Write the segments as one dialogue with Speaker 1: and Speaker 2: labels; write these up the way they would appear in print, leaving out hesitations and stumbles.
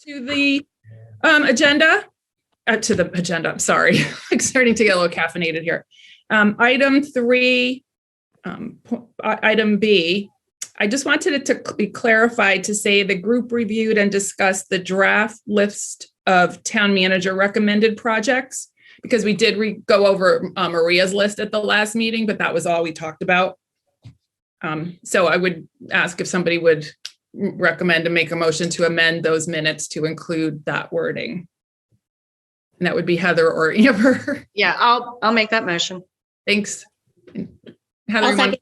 Speaker 1: to the agenda. I'm sorry. Like starting to get a little caffeinated here. Item 3, item B. I just wanted it to be clarified to say the group reviewed and discussed the draft list of town manager recommended projects, because we did go over Maria's list at the last meeting, but that was all we talked about. So I would ask if somebody would recommend and make a motion to amend those minutes to include that wording. And that would be Heather or Amber.
Speaker 2: Yeah, I'll make that motion.
Speaker 1: Thanks. Heather.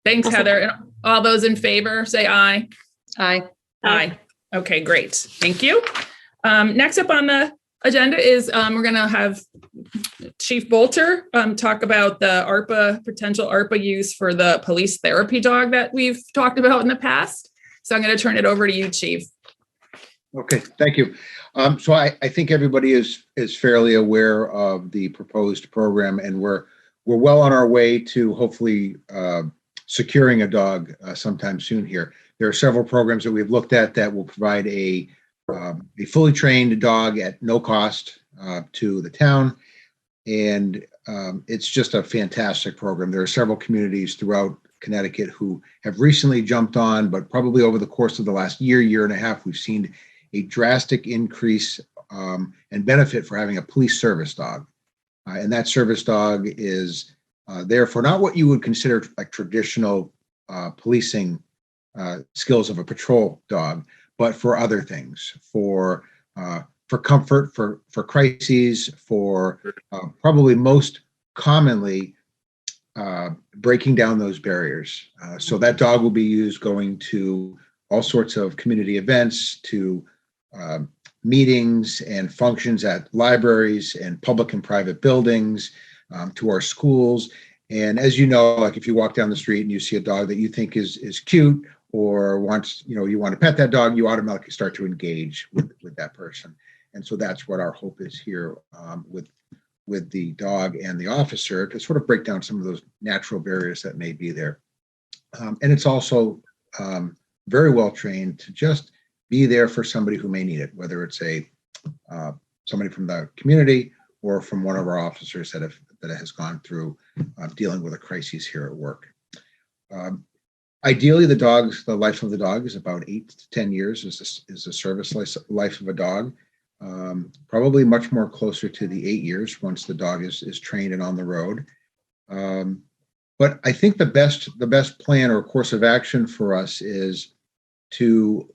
Speaker 1: Thanks, Heather. And all those in favor, say aye.
Speaker 2: Aye.
Speaker 1: Aye. Okay, great. Thank you. Next up on the agenda is we're going to have Chief Bolter talk about the potential ARPA use for the police therapy dog that we've talked about in the past. So I'm going to turn it over to you, Chief.
Speaker 3: Okay, thank you. So I think everybody is fairly aware of the proposed program, and we're well on our way to hopefully securing a dog sometime soon here. There are several programs that we've looked at that will provide a fully trained dog at no cost to the town. And it's just a fantastic program. There are several communities throughout Connecticut who have recently jumped on, but probably over the course of the last year and a half, we've seen a drastic increase and benefit for having a police service dog. And that service dog is there for not what you would consider like traditional policing skills of a patrol dog, but for other things, for comfort, for crises, for probably most commonly breaking down those barriers. So that dog will be used going to all sorts of community events, to meetings and functions at libraries and public and private buildings, to our schools. And as you know, like if you walk down the street and you see a dog that you think is cute or wants, you want to pet that dog, you automatically start to engage with that person. And so that's what our hope is here with the dog and the officer, to sort of break down some of those natural barriers that may be there. And it's also very well trained to just be there for somebody who may need it, whether it's somebody from the community or from one of our officers that has gone through dealing with a crisis here at work. Ideally, the life of the dog is about 8 to 10 years is the service life of a dog. Probably much more closer to the 8 years once the dog is trained and on the road. But I think the best plan or course of action for us is to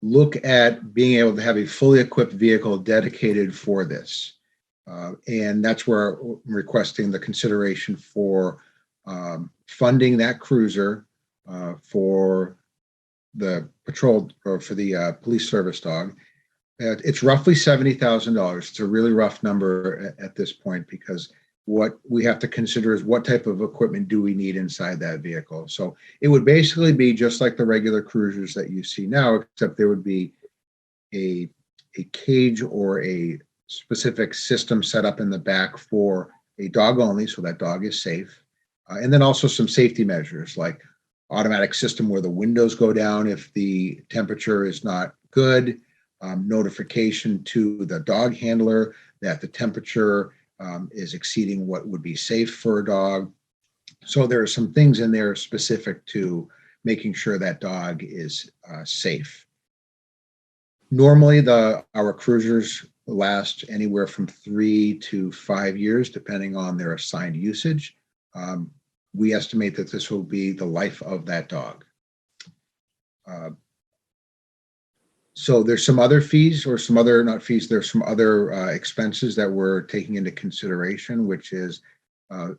Speaker 3: look at being able to have a fully equipped vehicle dedicated for this. And that's where I'm requesting the consideration for funding that cruiser for the patrol or for the police service dog. It's roughly $70,000. It's a really rough number at this point, because what we have to consider is what type of equipment do we need inside that vehicle. So it would basically be just like the regular cruisers that you see now, except there would be a cage or a specific system set up in the back for a dog only, so that dog is safe. And then also some safety measures like automatic system where the windows go down if the temperature is not good, notification to the dog handler that the temperature is exceeding what would be safe for a dog. So there are some things in there specific to making sure that dog is safe. Normally, our cruisers last anywhere from 3 to 5 years, depending on their assigned usage. We estimate that this will be the life of that dog. So there's some other fees, or some other, not fees, there's some other expenses that we're taking into consideration, which is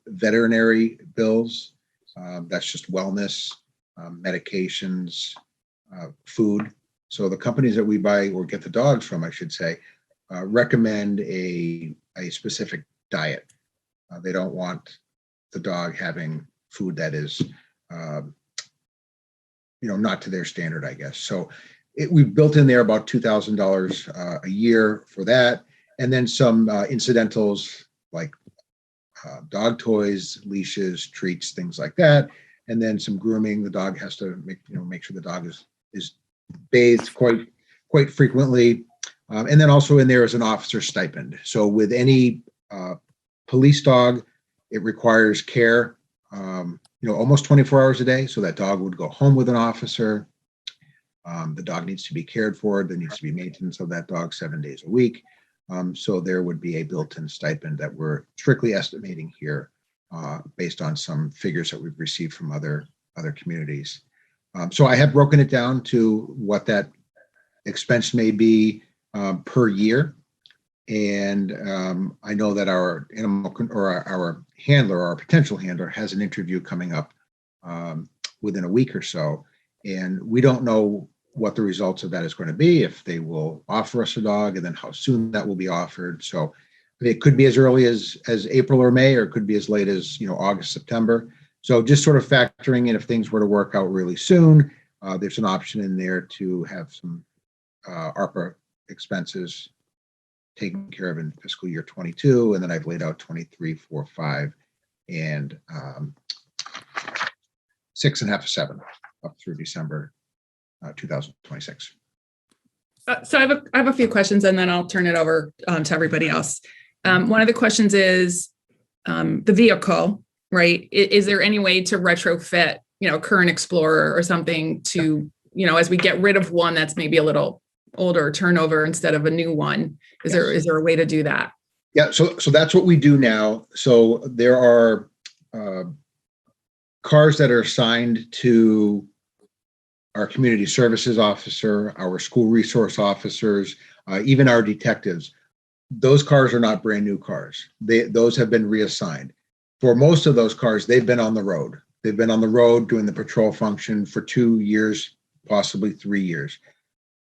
Speaker 3: veterinary bills. That's just wellness, medications, food. So the companies that we buy or get the dogs from, I should say, recommend a specific diet. They don't want the dog having food that is, not to their standard, I guess. So we've built in there about $2,000 a year for that, and then some incidentals like dog toys, leashes, treats, things like that, and then some grooming. The dog has to make sure the dog is bathed quite frequently. And then also in there is an officer stipend. So with any police dog, it requires care, almost 24 hours a day. So that dog would go home with an officer. The dog needs to be cared for. There needs to be maintenance of that dog 7 days a week. So there would be a built-in stipend that we're strictly estimating here based on some figures that we've received from other communities. So I have broken it down to what that expense may be per year. And I know that our our handler, our potential handler, has an interview coming up within a week or so. And we don't know what the results of that is going to be, if they will offer us a dog, and then how soon that will be offered. So it could be as early as April or May, or it could be as late as August, September. So just sort of factoring in, if things were to work out really soon, there's an option in there to have some Arpa expenses taken care of in fiscal year 22, and then I've laid out 23, 4, 5, and 6.5 to 7 up through December 2026.
Speaker 1: So I have a few questions, and then I'll turn it over to everybody else. One of the questions is the vehicle, right? Is there any way to retrofit, current Explorer or something to, as we get rid of one that's maybe a little older, turnover instead of a new one? Is there a way to do that?
Speaker 3: Yeah, so that's what we do now. So there are cars that are assigned to our community services officer, our school resource officers, even our detectives. Those cars are not brand new cars. Those have been reassigned. For most of those cars, they've been on the road. They've been on the road doing the patrol function for 2 years, possibly 3 years.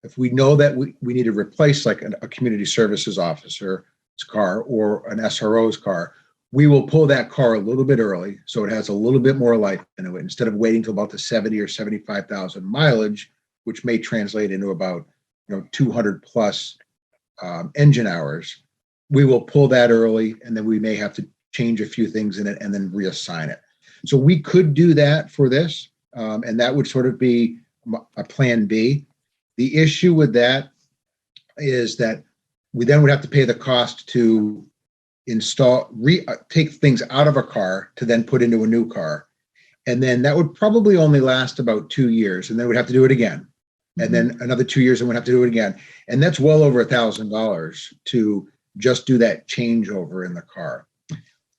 Speaker 3: If we know that we need to replace like a community services officer's car or an SRO's car, we will pull that car a little bit early, so it has a little bit more life into it. Instead of waiting till about the 70 or 75,000 mileage, which may translate into about 200 plus engine hours, we will pull that early, and then we may have to change a few things in it and then reassign it. So we could do that for this, and that would sort of be a plan B. The issue with that is that we then would have to pay the cost to take things out of a car to then put into a new car. And then that would probably only last about 2 years, and then we'd have to do it again. And then another 2 years and we'd have to do it again. And that's well over $1,000 to just do that changeover in the car.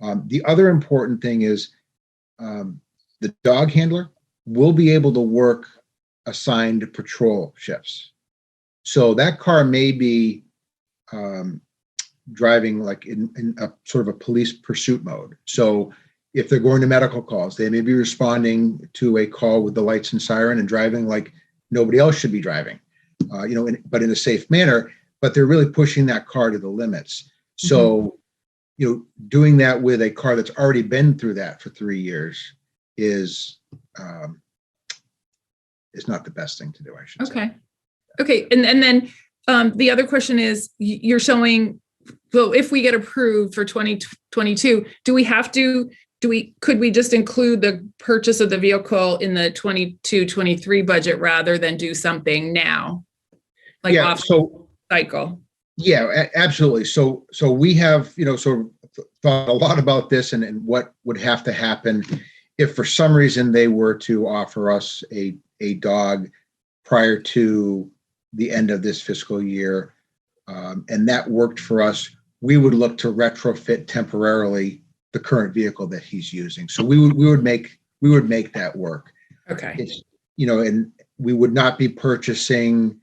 Speaker 3: The other important thing is the dog handler will be able to work assigned patrol shifts. So that car may be driving like in a sort of a police pursuit mode. So if they're going to medical calls, they may be responding to a call with the lights and siren and driving like nobody else should be driving, but in a safe manner, but they're really pushing that car to the limits. So, doing that with a car that's already been through that for 3 years is not the best thing to do, I should say.
Speaker 1: Okay. And then the other question is, you're showing, well, if we get approved for 2022, could we just include the purchase of the vehicle in the 22-23 budget rather than do something now? Like off cycle?
Speaker 3: Yeah, absolutely. So we have, sort of thought a lot about this and what would have to happen if for some reason they were to offer us a dog prior to the end of this fiscal year, and that worked for us. We would look to retrofit temporarily the current vehicle that he's using. So we would make that work.
Speaker 1: Okay.
Speaker 3: It's, and we would not be purchasing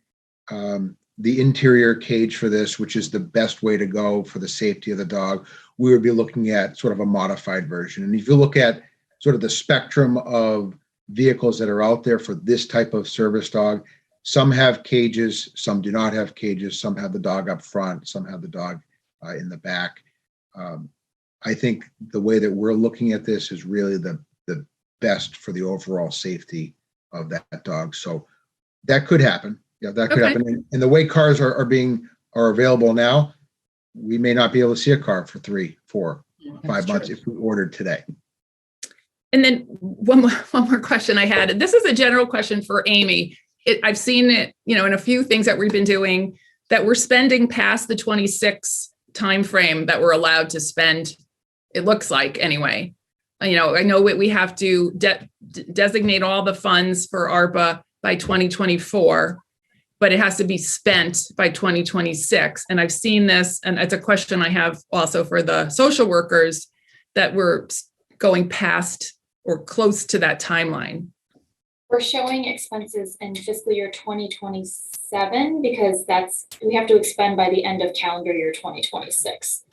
Speaker 3: the interior cage for this, which is the best way to go for the safety of the dog. We would be looking at sort of a modified version. And if you look at sort of the spectrum of vehicles that are out there for this type of service dog, some have cages, some do not have cages, some have the dog up front, some have the dog in the back. I think the way that we're looking at this is really the best for the overall safety of that dog. So that could happen. Yeah, that could happen. And the way cars are available now, we may not be able to see a car for 3, 4, 5 months if we ordered today.
Speaker 1: And then one more question I had. This is a general question for Amy. I've seen it, in a few things that we've been doing, that we're spending past the 26 timeframe that we're allowed to spend, it looks like anyway. You know, I know we have to designate all the funds for ARPA by 2024, but it has to be spent by 2026. And I've seen this, and it's a question I have also for the social workers, that we're going past or close to that timeline.
Speaker 4: We're showing expenses in fiscal year 2027 because we have to expend by the end of calendar year 2026.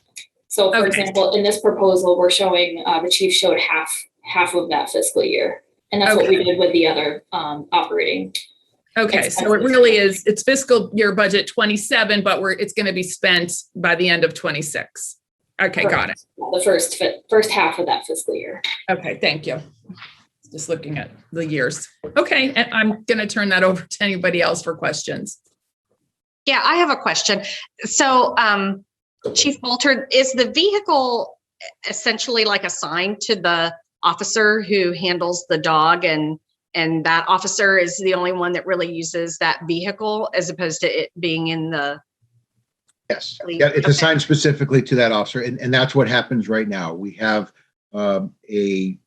Speaker 4: So for example, in this proposal, we're showing, the chief showed half of that fiscal year. And that's what we did with the other operating.
Speaker 1: Okay,
Speaker 4: expenses.
Speaker 1: so it really is, it's fiscal year budget 27, but it's going to be spent by the end of 26. Okay,
Speaker 4: Correct.
Speaker 1: got it.
Speaker 4: The first half of that fiscal year.
Speaker 1: Okay, thank you. Just looking at the years. Okay, and I'm going to turn that over to anybody else for questions.
Speaker 2: Yeah, I have a question. So, Chief Bolter, is the vehicle essentially like assigned to the officer who handles the dog, and that officer is the only one that really uses that vehicle as opposed to it being in the
Speaker 3: Yes,
Speaker 2: fleet?
Speaker 3: yeah, it's
Speaker 2: Okay.
Speaker 3: assigned specifically to that officer, and that's what happens right now. We have a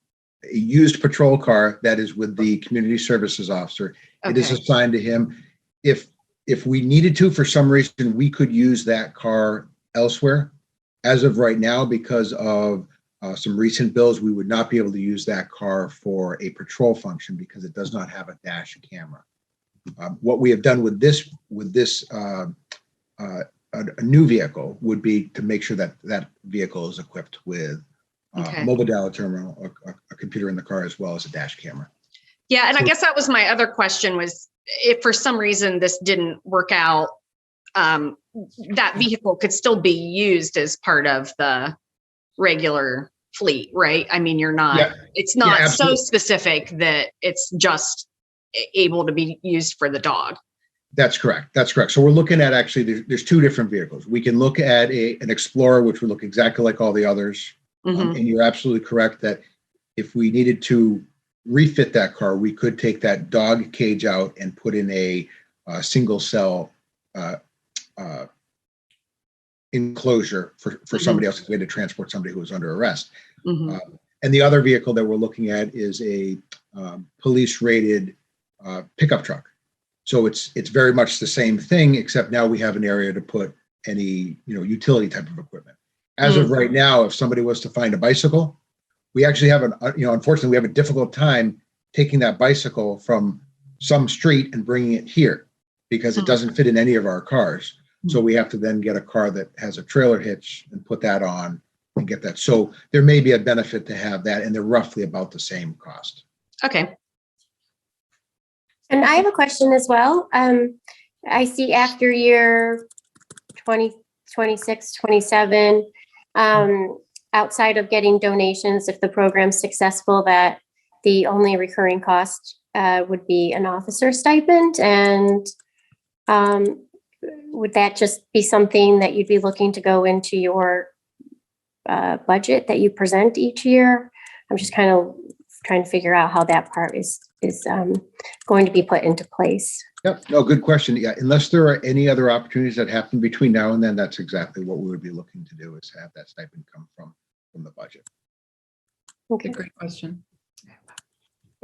Speaker 3: used patrol car that is with the community services officer. It is
Speaker 2: Okay.
Speaker 3: assigned to him. If we needed to, for some reason, we could use that car elsewhere. As of right now, because of some recent bills, we would not be able to use that car for a patrol function because it does not have a dash camera. What we have done with this a new vehicle would be to make sure that that vehicle is equipped with
Speaker 2: Okay.
Speaker 3: a mobile data terminal, a computer in the car, as well as a dash camera.
Speaker 2: Yeah, and I
Speaker 3: So-
Speaker 2: guess that was my other question was, if for some reason this didn't work out, that vehicle could still be used as part of the regular fleet, right? I mean, it's not so
Speaker 3: absolutely.
Speaker 2: specific that it's just able to be used for the dog.
Speaker 3: That's correct. That's correct. So we're looking at, actually, there's two different vehicles. We can look at an Explorer, which would look exactly like all the others.
Speaker 2: Mhm.
Speaker 3: And you're absolutely correct that if we needed to refit that car, we could take that dog cage out and put in a single cell enclosure for somebody else if we had to transport somebody who was under arrest.
Speaker 2: Mhm.
Speaker 3: And the other vehicle that we're looking at is a police rated pickup truck. So it's very much the same thing, except now we have an area to put any, utility type of equipment. As of right now, if somebody was to find a bicycle, we actually have unfortunately, we have a difficult time taking that bicycle from some street and bringing it here because it doesn't fit in any of our cars. So we have to then get a car that has a trailer hitch and put that on and get that. So there may be a benefit to have that, and they're roughly about the same cost.
Speaker 2: Okay.
Speaker 5: And I have a question as well. I see after year 2026, 27, outside of getting donations, if the program's successful, that the only recurring cost would be an officer stipend. And would that just be something that you'd be looking to go into your budget that you present each year? I'm just kind of trying to figure out how that part is going to be put into place.
Speaker 3: Yep. No, good question. Yeah. Unless there are any other opportunities that happen between now and then, that's exactly what we would be looking to do, is have that stipend come from the budget.
Speaker 5: Okay.
Speaker 1: Great question.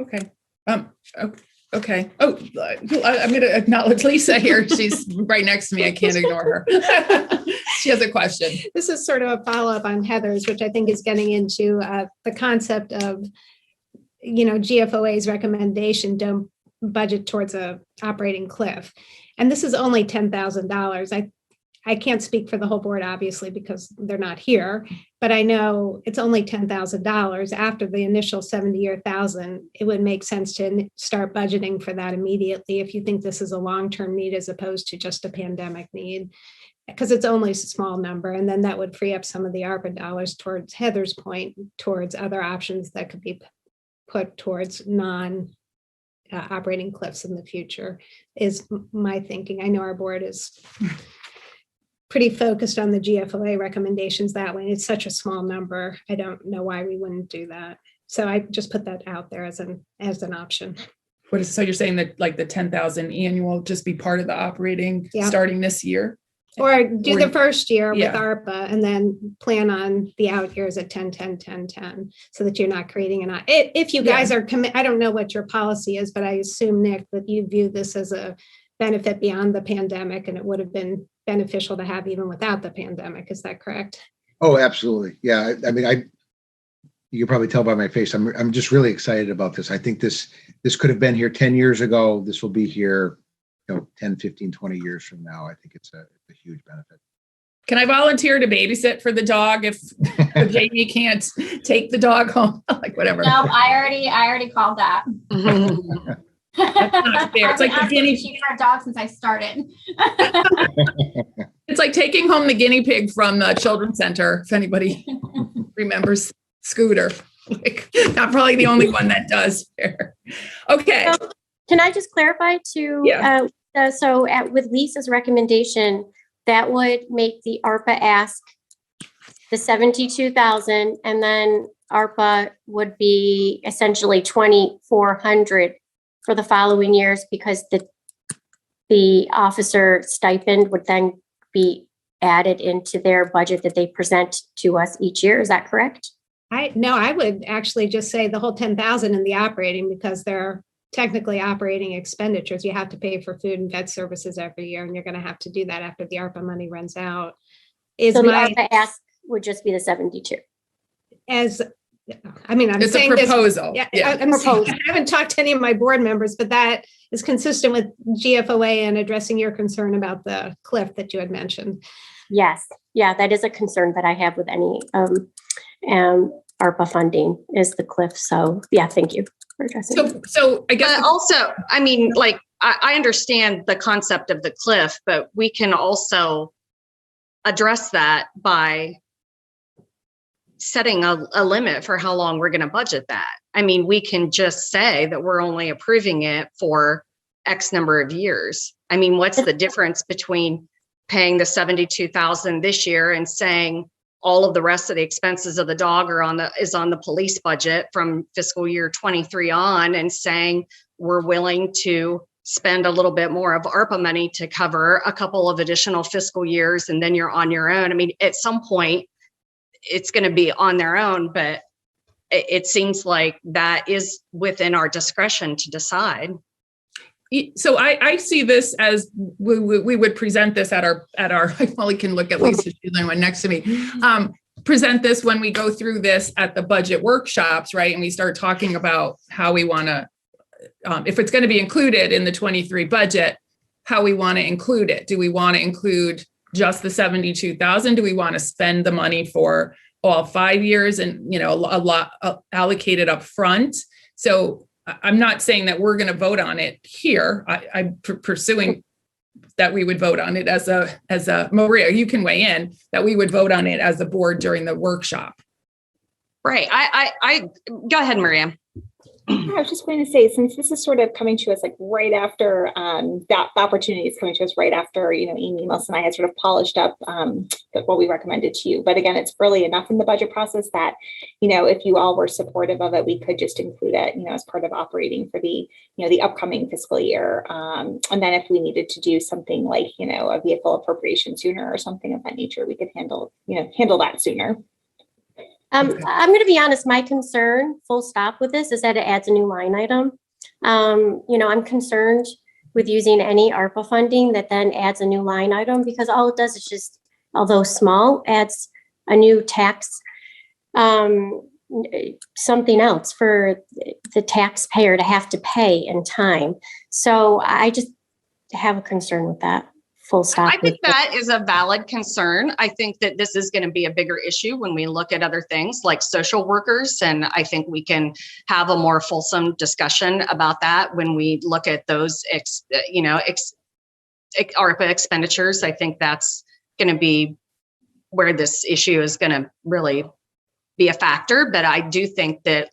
Speaker 1: Okay. Okay. Oh, I'm going to acknowledge Lisa here. She's right next to me. I can't ignore her. She has a question.
Speaker 6: This is sort of a follow-up on Heather's, which I think is getting into the concept of, GFOA's recommendation, don't budget towards a operating cliff. And this is only $10,000. I can't speak for the whole board, obviously, because they're not here, but I know it's only $10,000 after the initial 70,000. It would make sense to start budgeting for that immediately if you think this is a long-term need as opposed to just a pandemic need, because it's only a small number. And then that would free up some of the ARPA dollars, towards Heather's point, towards other options that could be put towards operating cliffs in the future, is my thinking. I know our board is pretty focused on the GFOA recommendations that way. It's such a small number. I don't know why we wouldn't do that. So I just put that out there as an option.
Speaker 1: so you're saying that like the 10,000 annual just be part of the operating
Speaker 6: Yeah.
Speaker 1: starting this year?
Speaker 6: Or do the first year with
Speaker 1: Yeah.
Speaker 6: ARPA and then plan on the out years at 10, 10, 10, 10, so that you're not creating if you guys are I don't know what your policy is, but I assume, Nick, that you view this as a benefit beyond the pandemic, and it would have been beneficial to have even without the pandemic. Is that correct?
Speaker 3: Oh, absolutely. Yeah. I mean, you can probably tell by my face, I'm just really excited about this. I think this could have been here 10 years ago. This will be here, 10, 15, 20 years from now. I think it's a huge benefit.
Speaker 1: Can I volunteer to babysit for the dog if Jamie can't take the dog home? Like whatever.
Speaker 7: No, I already called that.
Speaker 1: That's not fair. It's like the guinea
Speaker 7: pig for a dog since I started.
Speaker 1: It's like taking home the guinea pig from the children's center. If anybody remembers Scooter, like not probably the only one that does there. Okay.
Speaker 5: So, can I just clarify too?
Speaker 1: Yeah.
Speaker 5: With Lisa's recommendation, that would make the ARPA ask the 72,000, and then ARPA would be essentially 2,400 for the following years, because the officer stipend would then be added into their budget that they present to us each year. Is that correct?
Speaker 6: I would actually just say the whole 10,000 in the operating, because they're technically operating expenditures. You have to pay for food and vet services every year, and you're going to have to do that after the ARPA money runs out.
Speaker 5: So the ARPA ask would just be the 72.
Speaker 6: I'm
Speaker 1: it's
Speaker 6: saying
Speaker 1: a proposal.
Speaker 6: I haven't talked to any of my board members, but that is consistent with GFOA and addressing your concern about the cliff that you had mentioned.
Speaker 5: Yes. Yeah, that is a concern that I have with any ARPA funding, is the cliff. So yeah, thank you for addressing it.
Speaker 2: So I guess also, I mean, like, I understand the concept of the cliff, but we can also address that by setting a limit for how long we're going to budget that. I mean, we can just say that we're only approving it for X number of years. I mean, what's the difference between paying the 72,000 this year and saying all of the rest of the expenses of the dog is on the police budget from fiscal year 23 on, and saying we're willing to spend a little bit more of ARPA money to cover a couple of additional fiscal years, and then you're on your own. I mean, at some point it's going to be on their own, but it seems like that is within our discretion to decide.
Speaker 1: So I see this as we would present this at our well, you can look at Lisa, she's the one next to me. Present this when we go through this at the budget workshops, right? And we start talking about how we want to, if it's going to be included in the 23 budget, how we want to include it. Do we want to include just the 72,000? Do we want to spend the money for all 5 years and, a lot allocated up front? So I'm not saying that we're going to vote on it here. I'm pursuing that we would vote on it as a Maria, you can weigh in, that we would vote on it as a board during the workshop.
Speaker 2: Right. I go ahead, Maria.
Speaker 4: I was just going to say, since this is sort of coming to us like right after that opportunity is coming to us right after, Amy, Melissa, and I had sort of polished up what we recommended to you. But again, it's early enough in the budget process that, if you all were supportive of it, we could just include it, as part of operating for the, the upcoming fiscal year. And then if we needed to do something like, a vehicle appropriation sooner or something of that nature, we could handle that sooner.
Speaker 5: I'm going to be honest, my concern, full stop, with this is that it adds a new line item. I'm concerned with using any ARPA funding that then adds a new line item, because all it does is just, although small, adds a new tax, something else for the taxpayer to have to pay in time. So I just have a concern with that. Full stop.
Speaker 2: I think that is a valid concern. I think that this is going to be a bigger issue when we look at other things like social workers. And I think we can have a more fulsome discussion about that when we look at those, ARPA expenditures. I think that's going to be where this issue is going to really be a factor. But I do think that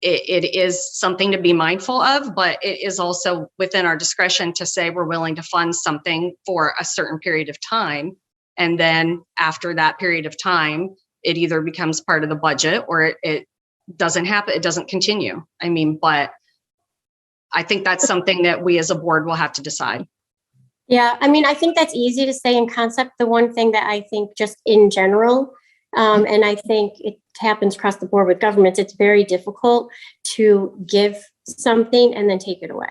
Speaker 2: it is something to be mindful of, but it is also within our discretion to say we're willing to fund something for a certain period of time. And then after that period of time, it either becomes part of the budget or it doesn't happen. It doesn't continue. I mean, but I think that's something that we as a board will have to decide.
Speaker 5: Yeah, I mean, I think that's easy to say in concept. The one thing that I think just in general, and I think it happens across the board with governments, it's very difficult to give something and then take it away.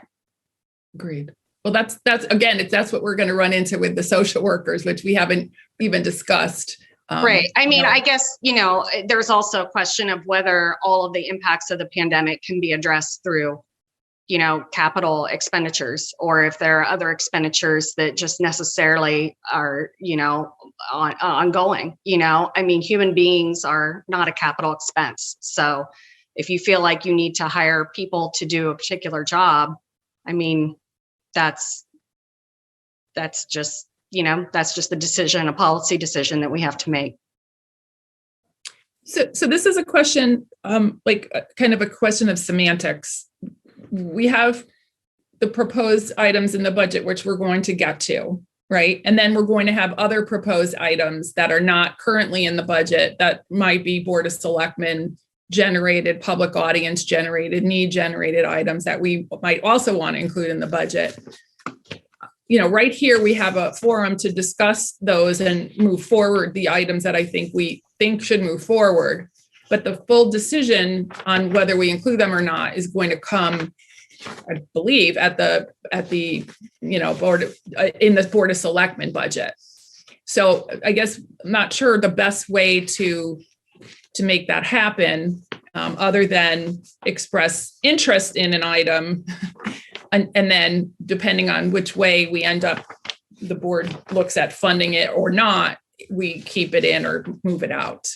Speaker 1: Agreed. Well, that's again, that's what we're going to run into with the social workers, which we haven't even discussed.
Speaker 2: Right. I mean,
Speaker 1: you know,
Speaker 2: I guess, there's also a question of whether all of the impacts of the pandemic can be addressed through, capital expenditures, or if there are other expenditures that just necessarily are, ongoing. I mean, human beings are not a capital expense. So if you feel like you need to hire people to do a particular job, I mean, that's just, that's just the decision, a policy decision that we have to make.
Speaker 1: So this is a question, kind of a question of semantics. We have the proposed items in the budget, which we're going to get to, right? And then we're going to have other proposed items that are not currently in the budget that might be Board of Selectmen generated, public audience generated, need generated items that we might also want to include in the budget. Right here, we have a forum to discuss those and move forward the items that I think we think should move forward. But the full decision on whether we include them or not is going to come, I believe, at the board in the Board of Selectmen budget. So I guess I'm not sure the best way to make that happen, other than express interest in an item, and then depending on which way we end up, the board looks at funding it or not, we keep it in or move it out.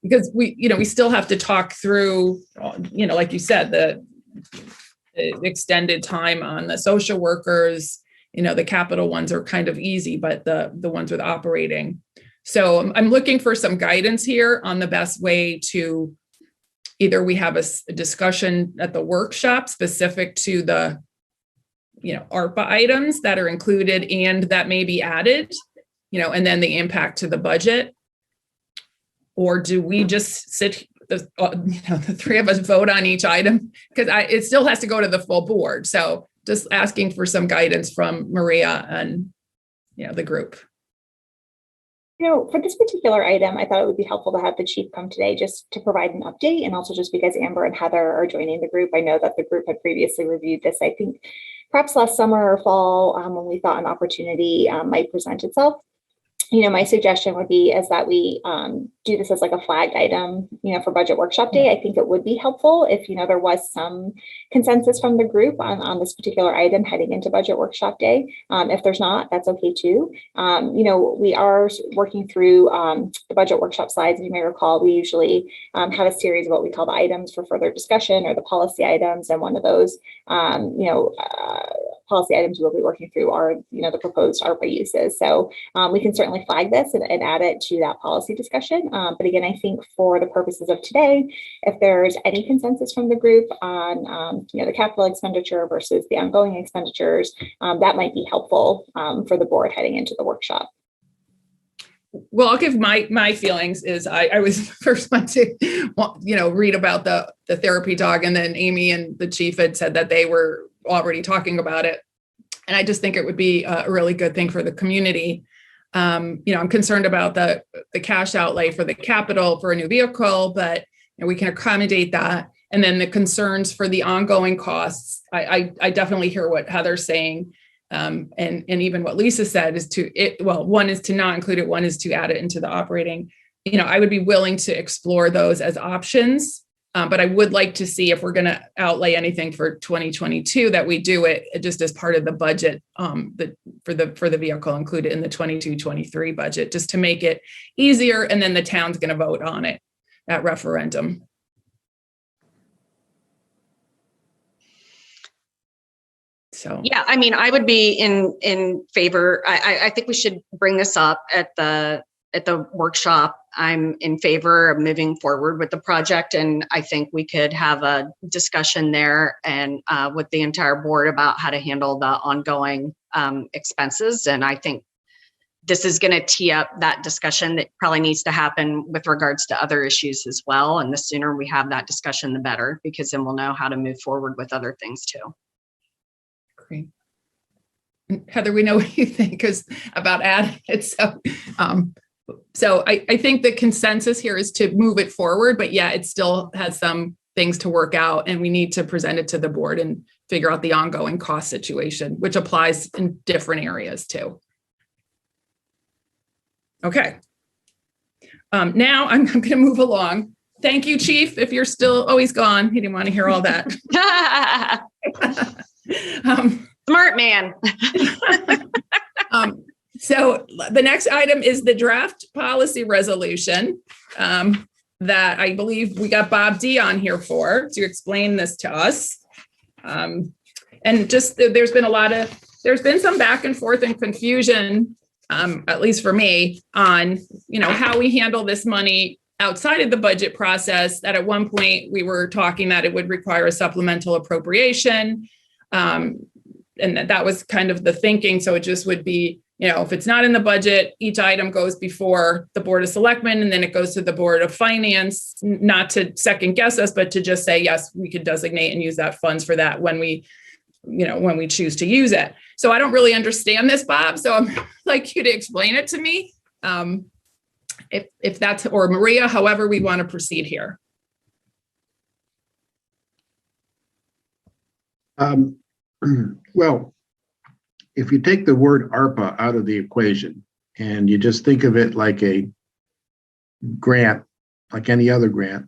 Speaker 1: Because we still have to talk through, like you said, the extended time on the social workers. The capital ones are kind of easy, but the ones with operating. So I'm looking for some guidance here on the best way to either we have a discussion at the workshop specific to the, ARPA items that are included and that may be added, and then the impact to the budget. Or do we just sit, the three of us vote on each item? Because it still has to go to the full board. So just asking for some guidance from Maria and, the group.
Speaker 4: For this particular item, I thought it would be helpful to have the chief come today just to provide an update, and also just because Amber and Heather are joining the group. I know that the group had previously reviewed this, I think perhaps last summer or fall, when we thought an opportunity might present itself. My suggestion would be is that we do this as like a flagged item, for budget workshop day. I think it would be helpful if, there was some consensus from the group on this particular item heading into budget workshop day. If there's not, that's okay too. We are working through the budget workshop slides. As you may recall, we usually have a series of what we call the items for further discussion, or the policy items. And one of those, policy items we'll be working through are, the proposed ARPA uses. So we can certainly flag this and add it to that policy discussion. But again, I think for the purposes of today, if there's any consensus from the group on, the capital expenditure versus the ongoing expenditures, that might be helpful for the board heading into the workshop.
Speaker 1: Well, I'll give my feelings is I was the first one to, read about the therapy dog, and then Amy and the chief had said that they were already talking about it. And I just think it would be a really good thing for the community. I'm concerned about the cash outlay for the capital for a new vehicle, but we can accommodate that. And then the concerns for the ongoing costs, I definitely hear what Heather's saying. And even what Lisa said is one is to not include it, one is to add it into the operating. I would be willing to explore those as options, but I would like to see if we're going to outlay anything for 2022 that we do it just as part of the budget, for the vehicle included in the 22-23 budget, just to make it easier. And then the town's going to vote on it at referendum. So
Speaker 2: yeah, I mean, I would be in favor. I think we should bring this up at the workshop. I'm in favor of moving forward with the project, and I think we could have a discussion there and with the entire board about how to handle the ongoing expenses. And I think this is going to tee up that discussion that probably needs to happen with regards to other issues as well. And the sooner we have that discussion, the better, because then we'll know how to move forward with other things too.
Speaker 1: Great. Heather, we know what you think about adding it. So I think the consensus here is to move it forward, but yeah, it still has some things to work out, and we need to present it to the board and figure out the ongoing cost situation, which applies in different areas too. Okay. Now I'm going to move along. Thank you, Chief. If you're still, oh, he's gone. He didn't want to hear all that.
Speaker 2: Smart man.
Speaker 1: So the next item is the draft policy resolution that I believe we got Bob D on here to explain this to us. And just there's been some back and forth and confusion, at least for me, on how we handle this money outside of the budget process. That at one point we were talking that it would require a supplemental appropriation. And that was kind of the thinking. So it just would be, if it's not in the budget, each item goes before the Board of Selectmen, and then it goes to the Board of Finance, not to second guess us, but to just say, yes, we could designate and use that funds for that when we choose to use it. So I don't really understand this, Bob. So I'm like you to explain it to me. If that's, or Maria, however we want to proceed here.
Speaker 8: Well, if you take the word ARPA out of the equation and you just think of it like a grant, like any other grant,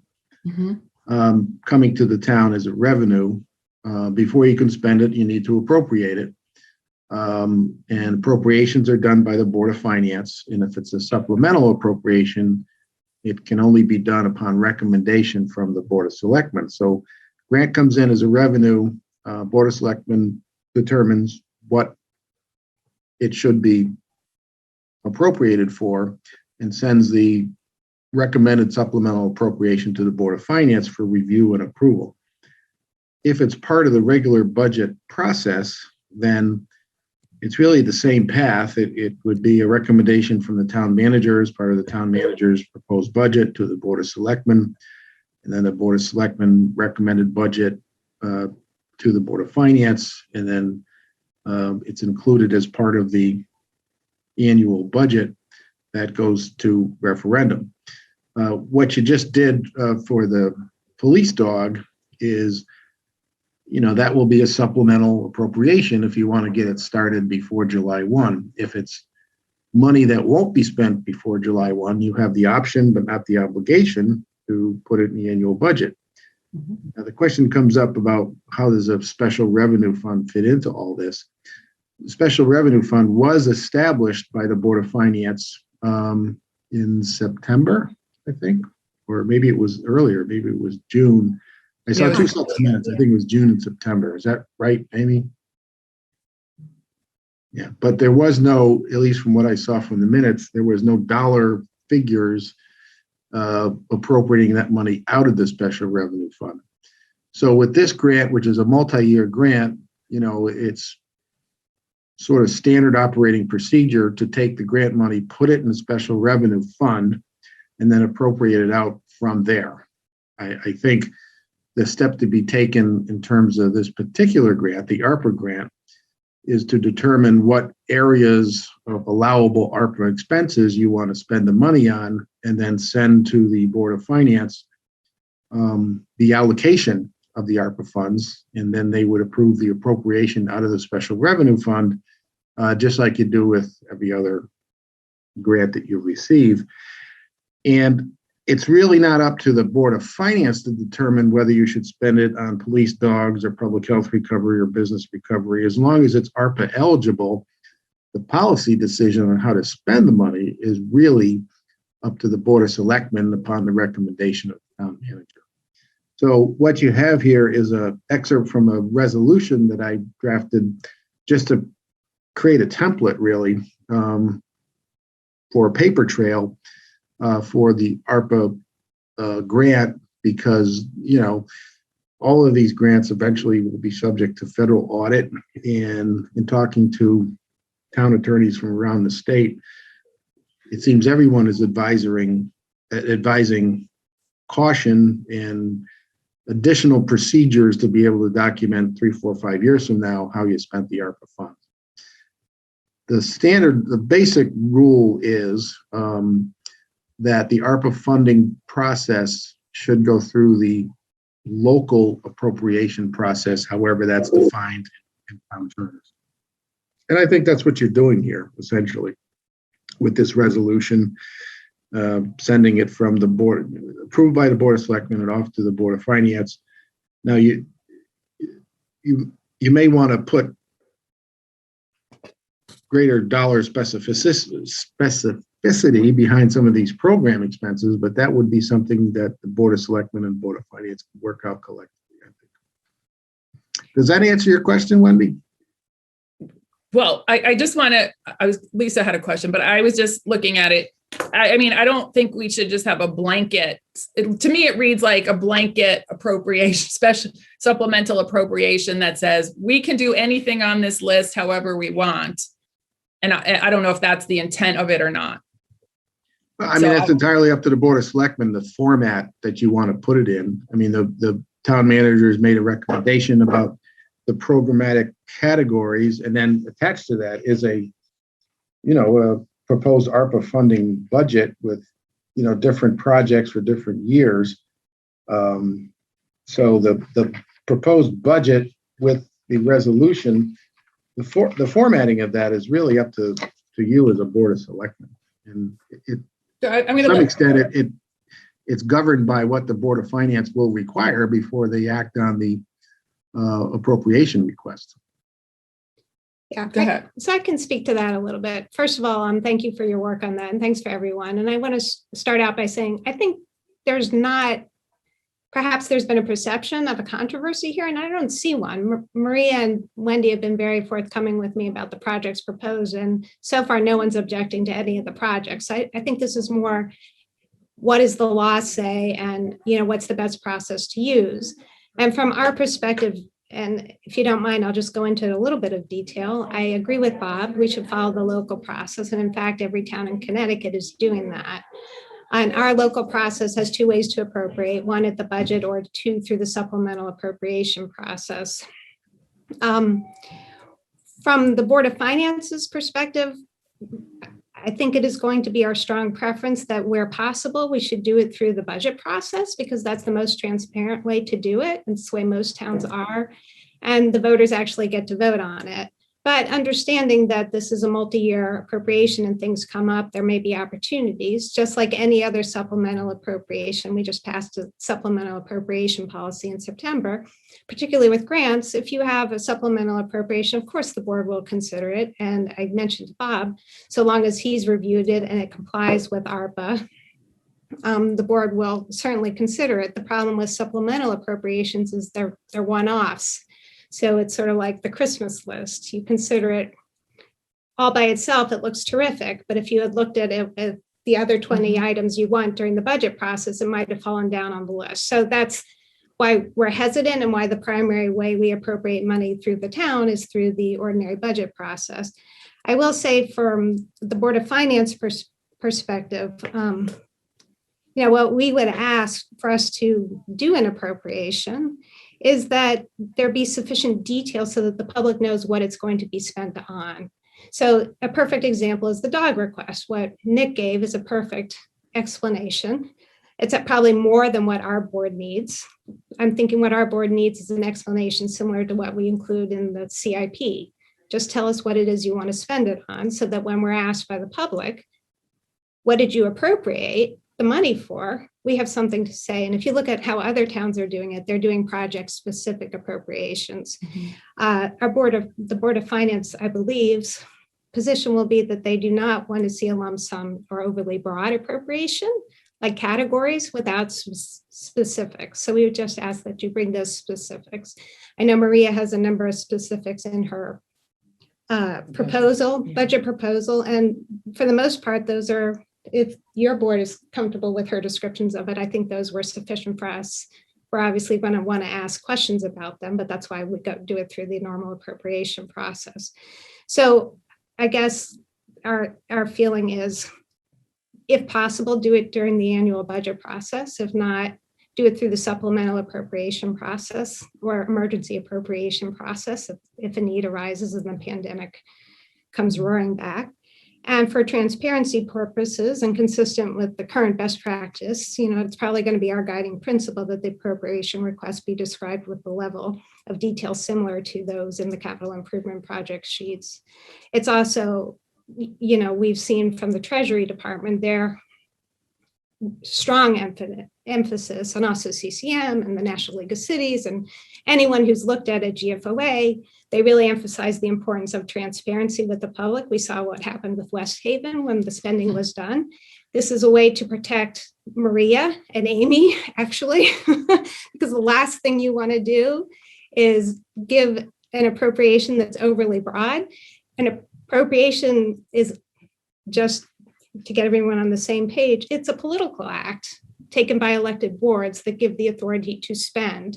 Speaker 8: coming to the town as a revenue, before you can spend it, you need to appropriate it. And appropriations are done by the Board of Finance. And if it's a supplemental appropriation, it can only be done upon recommendation from the Board of Selectmen. So grant comes in as a revenue, Board of Selectmen determines what it should be appropriated for and sends the recommended supplemental appropriation to the Board of Finance for review and approval. If it's part of the regular budget process, then it's really the same path. It would be a recommendation from the town manager as part of the town manager's proposed budget to the Board of Selectmen, and then the Board of Selectmen recommended budget to the Board of Finance, and then it's included as part of the annual budget that goes to referendum. What you just did for the police dog is, that will be a supplemental appropriation if you want to get it started before July 1. If it's money that won't be spent before July 1, you have the option, but not the obligation, to put it in the annual budget. Now, the question comes up about how does a special revenue fund fit into all this? The special revenue fund was established by the Board of Finance in September, I think, or maybe it was earlier, maybe it was June. I saw two supplements. I think it was June and September. Is that right, Amy? Yeah, but there was no, at least from what I saw from the minutes, there was no dollar figures appropriating that money out of the special revenue fund. So with this grant, which is a multi-year grant, it's sort of standard operating procedure to take the grant money, put it in the special revenue fund, and then appropriate it out from there. I think the step to be taken in terms of this particular grant, the ARPA grant, is to determine what areas of allowable ARPA expenses you want to spend the money on, and then send to the Board of Finance the allocation of the ARPA funds, and then they would approve the appropriation out of the special revenue fund, just like you do with every other grant that you receive. And it's really not up to the Board of Finance to determine whether you should spend it on police dogs or public health recovery or business recovery. As long as it's ARPA eligible, the policy decision on how to spend the money is really up to the Board of Selectmen upon the recommendation of the town manager. So what you have here is an excerpt from a resolution that I drafted just to create a template, really, for a paper trail for the ARPA grant, because, all of these grants eventually will be subject to federal audit. And in talking to town attorneys from around the state, it seems everyone is advising caution and additional procedures to be able to document 3, 4, 5 years from now how you spent the ARPA funds. The basic rule is that the ARPA funding process should go through the local appropriation process, however that's defined in town charters. And I think that's what you're doing here, essentially, with this resolution, sending it from the board, approved by the Board of Selectmen and off to the Board of Finance. Now, you may want to put greater dollar specificity behind some of these program expenses, but that would be something that the Board of Selectmen and Board of Finance can work out collectively, I think. Does that answer your question, Wendy?
Speaker 1: Well, I just want to, Lisa had a question, but I was just looking at it. I mean, I don't think we should just have a blanket. To me, it reads like a blanket appropriation, special supplemental appropriation that says we can do anything on this list however we want. And I don't know if that's the intent of it or not.
Speaker 8: I mean, it's entirely up to the Board of Selectmen, the format that you want to put it in. I mean, the town manager has made a recommendation about the programmatic categories, and then attached to that is a proposed ARPA funding budget with, different projects for different years. So the proposed budget with the resolution, the formatting of that is really up to you as a Board of Selectmen. And to some extent, it's governed by what the Board of Finance will require before they act on the appropriation request.
Speaker 6: Yeah,
Speaker 1: Go ahead.
Speaker 6: so I can speak to that a little bit. First of all, thank you for your work on that, and thanks for everyone. And I want to start out by saying, I think perhaps there's been a perception of a controversy here, and I don't see one. Maria and Wendy have been very forthcoming with me about the projects proposed, and so far no one's objecting to any of the projects. I think this is more, what does the law say, and what's the best process to use? And from our perspective, and if you don't mind, I'll just go into a little bit of detail. I agree with Bob. We should follow the local process. And in fact, every town in Connecticut is doing that. And our local process has 2 ways to appropriate, 1 at the budget or 2 through the supplemental appropriation process. From the Board of Finance's perspective, I think it is going to be our strong preference that where possible, we should do it through the budget process, because that's the most transparent way to do it. And it's the way most towns are. And the voters actually get to vote on it. But understanding that this is a multi-year appropriation and things come up, there may be opportunities, just like any other supplemental appropriation. We just passed a supplemental appropriation policy in September, particularly with grants. If you have a supplemental appropriation, of course, the board will consider it. And I mentioned to Bob, so long as he's reviewed it and it complies with ARPA, the board will certainly consider it. The problem with supplemental appropriations is they're one-offs. So it's sort of like the Christmas list. You consider it all by itself, it looks terrific. But if you had looked at it with the other 20 items you want during the budget process, it might have fallen down on the list. So that's why we're hesitant, and why the primary way we appropriate money through the town is through the ordinary budget process. I will say, from the Board of Finance perspective, what we would ask for us to do an appropriation is that there be sufficient detail so that the public knows what it's going to be spent on. So a perfect example is the dog request. What Nick gave is a perfect explanation. It's probably more than what our board needs. I'm thinking what our board needs is an explanation similar to what we include in the CIP. Just tell us what it is you want to spend it on, so that when we're asked by the public, what did you appropriate the money for, we have something to say. And if you look at how other towns are doing it, they're doing project-specific appropriations. The Board of Finance, I believe's position will be that they do not want to see a lump sum or overly broad appropriation, like categories, without specifics. So we would just ask that you bring those specifics. I know Maria has a number of specifics in her budget proposal. And for the most part, those are, if your board is comfortable with her descriptions of it, I think those were sufficient for us. We're obviously going to want to ask questions about them, but that's why we do it through the normal appropriation process. So I guess our feeling is if possible, do it during the annual budget process. If not, do it through the supplemental appropriation process or emergency appropriation process if a need arises and the pandemic comes roaring back. And for transparency purposes and consistent with the current best practice, it's probably going to be our guiding principle that the appropriation request be described with the level of detail similar to those in the capital improvement project sheets. It's also, we've seen from the Treasury Department their strong emphasis on also CCM and the National League of Cities, and anyone who's looked at a GFOA, they really emphasize the importance of transparency with the public. We saw what happened with West Haven when the spending was done. This is a way to protect Maria and Amy, actually, because the last thing you want to do is give an appropriation that's overly broad. An appropriation is, just to get everyone on the same page, it's a political act taken by elected boards that give the authority to spend.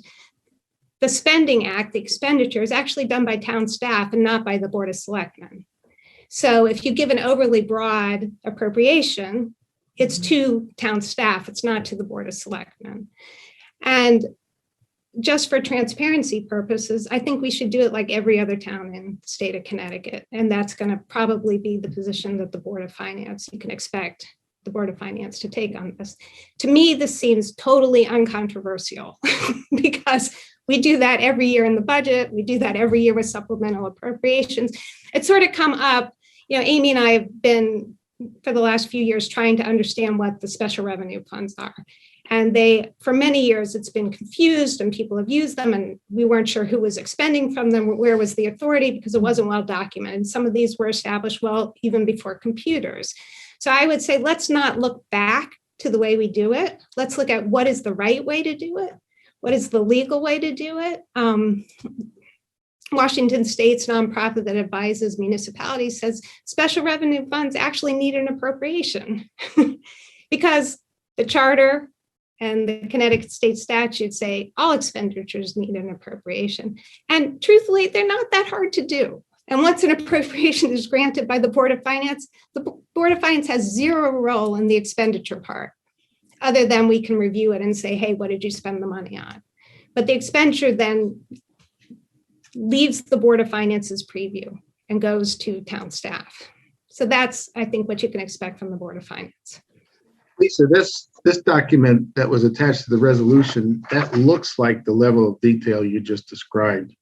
Speaker 6: The spending act, the expenditure, is actually done by town staff and not by the Board of Selectmen. So if you give an overly broad appropriation, it's to town staff, it's not to the Board of Selectmen. And just for transparency purposes, I think we should do it like every other town in the state of Connecticut. And that's going to probably be the position that the Board of Finance, you can expect the Board of Finance to take on this. To me, this seems totally uncontroversial because we do that every year in the budget. We do that every year with supplemental appropriations. It's sort of come up, Amy and I have been for the last few years trying to understand what the special revenue funds are. And for many years, it's been confused and people have used them and we weren't sure who was expending from them, where was the authority, because it wasn't well documented. Some of these were established even before computers. So I would say, let's not look back to the way we do it. Let's look at what is the right way to do it. What is the legal way to do it? Washington State's nonprofit that advises municipalities says special revenue funds actually need an appropriation because the charter and the Connecticut state statutes say all expenditures need an appropriation. And truthfully, they're not that hard to do. And once an appropriation is granted by the Board of Finance, the Board of Finance has zero role in the expenditure part, other than we can review it and say, hey, what did you spend the money on? But the expenditure then leaves the Board of Finance's preview and goes to town staff. So that's, I think, what you can expect from the Board of Finance.
Speaker 8: Lisa, this document that was attached to the resolution, that looks like the level of detail you just described.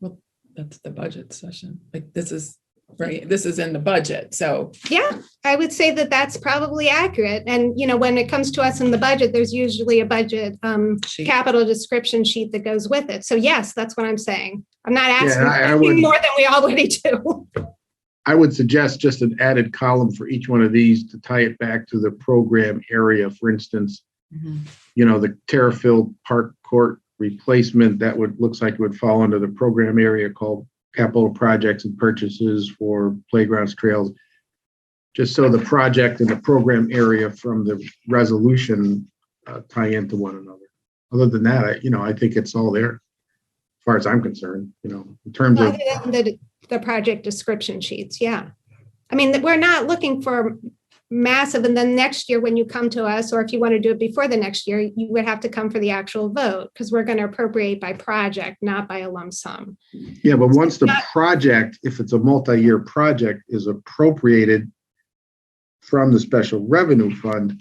Speaker 1: Well, that's the budget session. Like this is right. This is in the budget. So
Speaker 6: yeah, I would say that that's probably accurate. And, when it comes to us in the budget, there's usually a budget capital description sheet that goes with it. So yes, that's what I'm saying. I'm not asking anything more than we already do.
Speaker 8: I would suggest just an added column for each one of these to tie it back to the program area. For instance, the Terrafield Park Court replacement, looks like it would fall under the program area called capital projects and purchases for playgrounds, trails, just so the project and the program area from the resolution tie into one another. Other than that, I think it's all there as far as I'm concerned, in terms of
Speaker 6: the project description sheets. Yeah. I mean, we're not looking for massive, and then next year when you come to us, or if you want to do it before the next year, you would have to come for the actual vote because we're going to appropriate by project, not by a lump sum.
Speaker 8: Yeah, but once the project, if it's a multi-year project, is appropriated from the special revenue fund,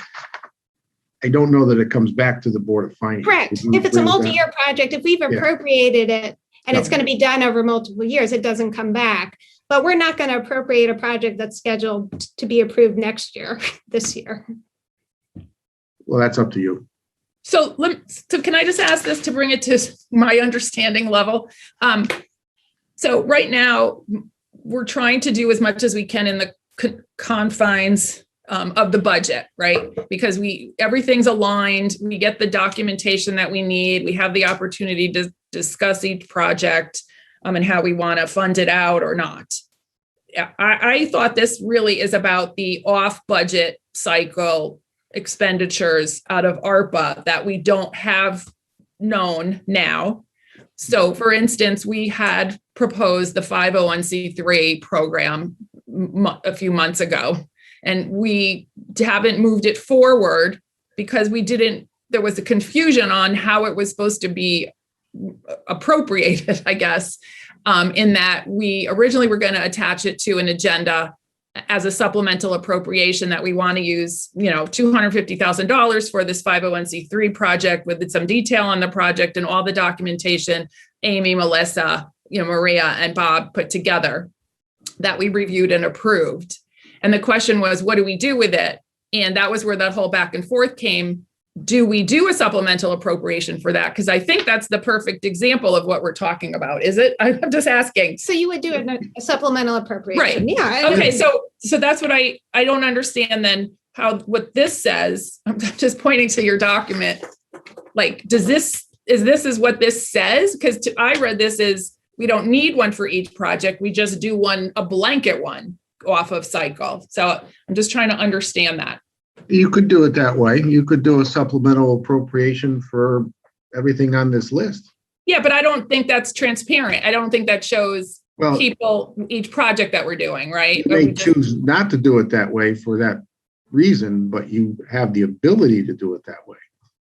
Speaker 8: I don't know that it comes back to the Board of Finance.
Speaker 6: Correct. If it's a multi-year project, if we've appropriated it and it's going to be done over multiple years, it doesn't come back. But we're not going to appropriate a project that's scheduled to be approved next year, this year.
Speaker 8: Well, that's up to you.
Speaker 1: So can I just ask this to bring it to my understanding level? So right now, we're trying to do as much as we can in the confines of the budget, right? Because everything's aligned. We get the documentation that we need. We have the opportunity to discuss each project and how we want to fund it out or not. I thought this really is about the off-budget cycle expenditures out of Arpa that we don't have known now. So for instance, we had proposed the 501c3 program a few months ago. And we haven't moved it forward because there was a confusion on how it was supposed to be appropriated, I guess, in that we originally were going to attach it to an agenda as a supplemental appropriation that we want to use, $250,000 for this 501c3 project with some detail on the project and all the documentation Amy, Melissa, Maria and Bob put together that we reviewed and approved. And the question was, what do we do with it? And that was where that whole back and forth came. Do we do a supplemental appropriation for that? Because I think that's the perfect example of what we're talking about. Is it? I'm just asking.
Speaker 6: So you would do a supplemental appropriation.
Speaker 1: Right.
Speaker 6: Yeah.
Speaker 1: Okay. So that's what I don't understand then what this says. I'm just pointing to your document. Like, is this what this says? Because I read this as we don't need one for each project. We just do a blanket one off of cycle. So I'm just trying to understand that.
Speaker 8: You could do it that way. You could do a supplemental appropriation for everything on this list.
Speaker 1: Yeah, but I don't think that's transparent. I don't think that shows people each project that we're doing, right?
Speaker 8: You may choose not to do it that way for that reason, but you have the ability to do it that way.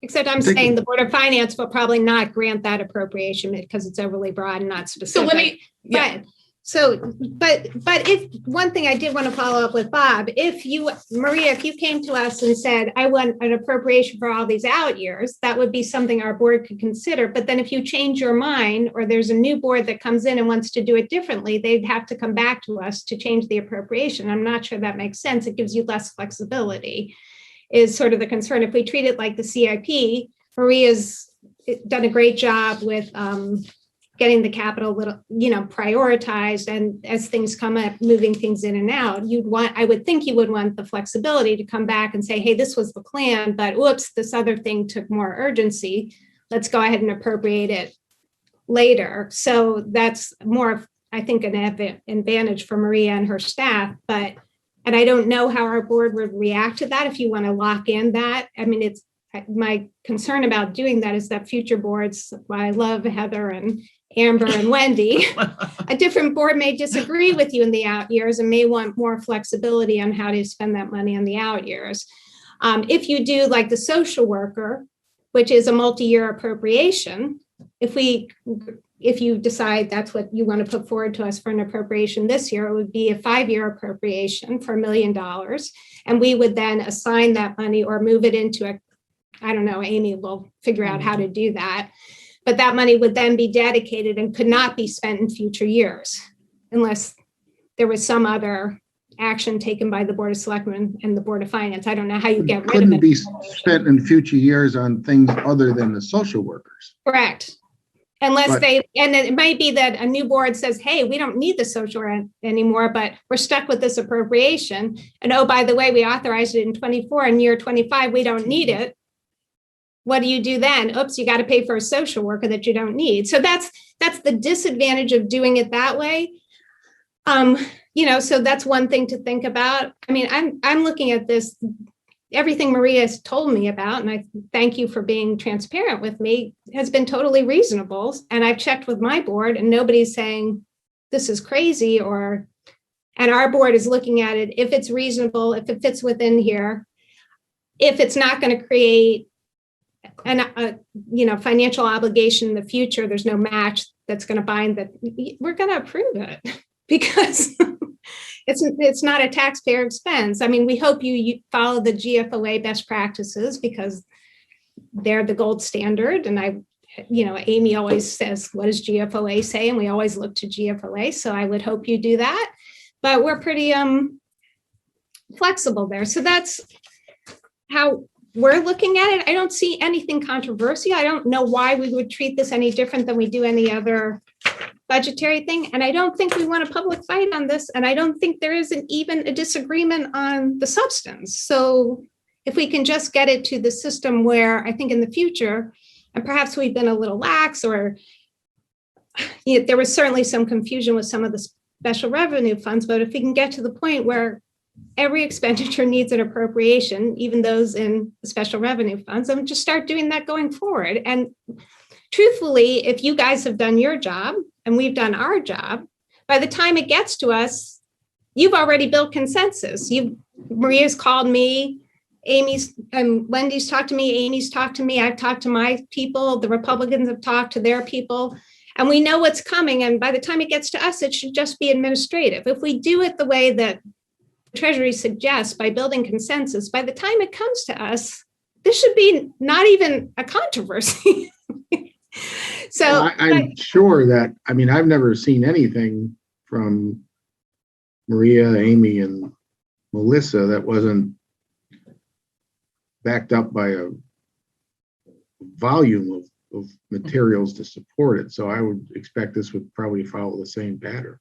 Speaker 6: Except I'm saying the Board of Finance will probably not grant that appropriation because it's overly broad and not specific. But if one thing I did want to follow up with Bob, Maria, if you came to us and said, I want an appropriation for all these out years, that would be something our board could consider. But then if you change your mind or there's a new board that comes in and wants to do it differently, they'd have to come back to us to change the appropriation. I'm not sure that makes sense. It gives you less flexibility, is sort of the concern. If we treat it like the CIP, Maria's done a great job with getting the capital prioritized, and as things come up, moving things in and out. I would think you would want the flexibility to come back and say, hey, this was the plan, but whoops, this other thing took more urgency. Let's go ahead and appropriate it later. So that's more, I think, an advantage for Maria and her staff. And I don't know how our board would react to that if you want to lock in that. I mean, it's my concern about doing that is that future boards, I love Heather and Amber and Wendy, a different board may disagree with you in the out years and may want more flexibility on how to spend that money in the out years. If you do like the social worker, which is a multi-year appropriation, if you decide that's what you want to put forward to us for an appropriation this year, it would be a 5-year appropriation for $1 million. And we would then assign that money or move it into I don't know, Amy will figure out how to do that. But that money would then be dedicated and could not be spent in future years unless there was some other action taken by the Board of Selectmen and the Board of Finance. I don't know how you get rid of it.
Speaker 8: Couldn't be spent in future years on things other than the social workers.
Speaker 6: Correct. Unless and it might be that a new board says, hey, we don't need the social anymore, but we're stuck with this appropriation. And oh, by the way, we authorized it in 24 and year 25, we don't need it. What do you do then? Oops, you got to pay for a social worker that you don't need. So that's the disadvantage of doing it that way. So that's one thing to think about. I mean, I'm looking at this, everything Maria has told me about, and I thank you for being transparent with me, has been totally reasonable. And I've checked with my board and nobody's saying this is crazy and our board is looking at it. If it's reasonable, if it fits within here, if it's not going to create financial obligation in the future, there's no match that's going to bind that, we're going to approve it because it's not a taxpayer expense. I mean, we hope you follow the GFOA best practices because they're the gold standard. And Amy always says, what does GFOA say? And we always look to GFOA. So I would hope you do that, but we're pretty flexible there. So that's how we're looking at it. I don't see anything controversial. I don't know why we would treat this any different than we do any other budgetary thing. And I don't think we want a public fight on this. And I don't think there isn't even a disagreement on the substance. So if we can just get it to the system where I think in the future, and perhaps we've been a little lax or there was certainly some confusion with some of the special revenue funds, but if we can get to the point where every expenditure needs an appropriation, even those in the special revenue funds, and just start doing that going forward. And truthfully, if you guys have done your job and we've done our job, by the time it gets to us, you've already built consensus. Maria's called me, Amy's and Wendy's talked to me, Amy's talked to me, I've talked to my people, the Republicans have talked to their people, and we know what's coming. And by the time it gets to us, it should just be administrative. If we do it the way that the Treasury suggests by building consensus, by the time it comes to us, this should be not even a controversy. So
Speaker 8: Well, I'm sure that, I mean, I've never seen anything from Maria, Amy, and Melissa that wasn't backed up by a volume of materials to support it. So I would expect this would probably follow the same pattern.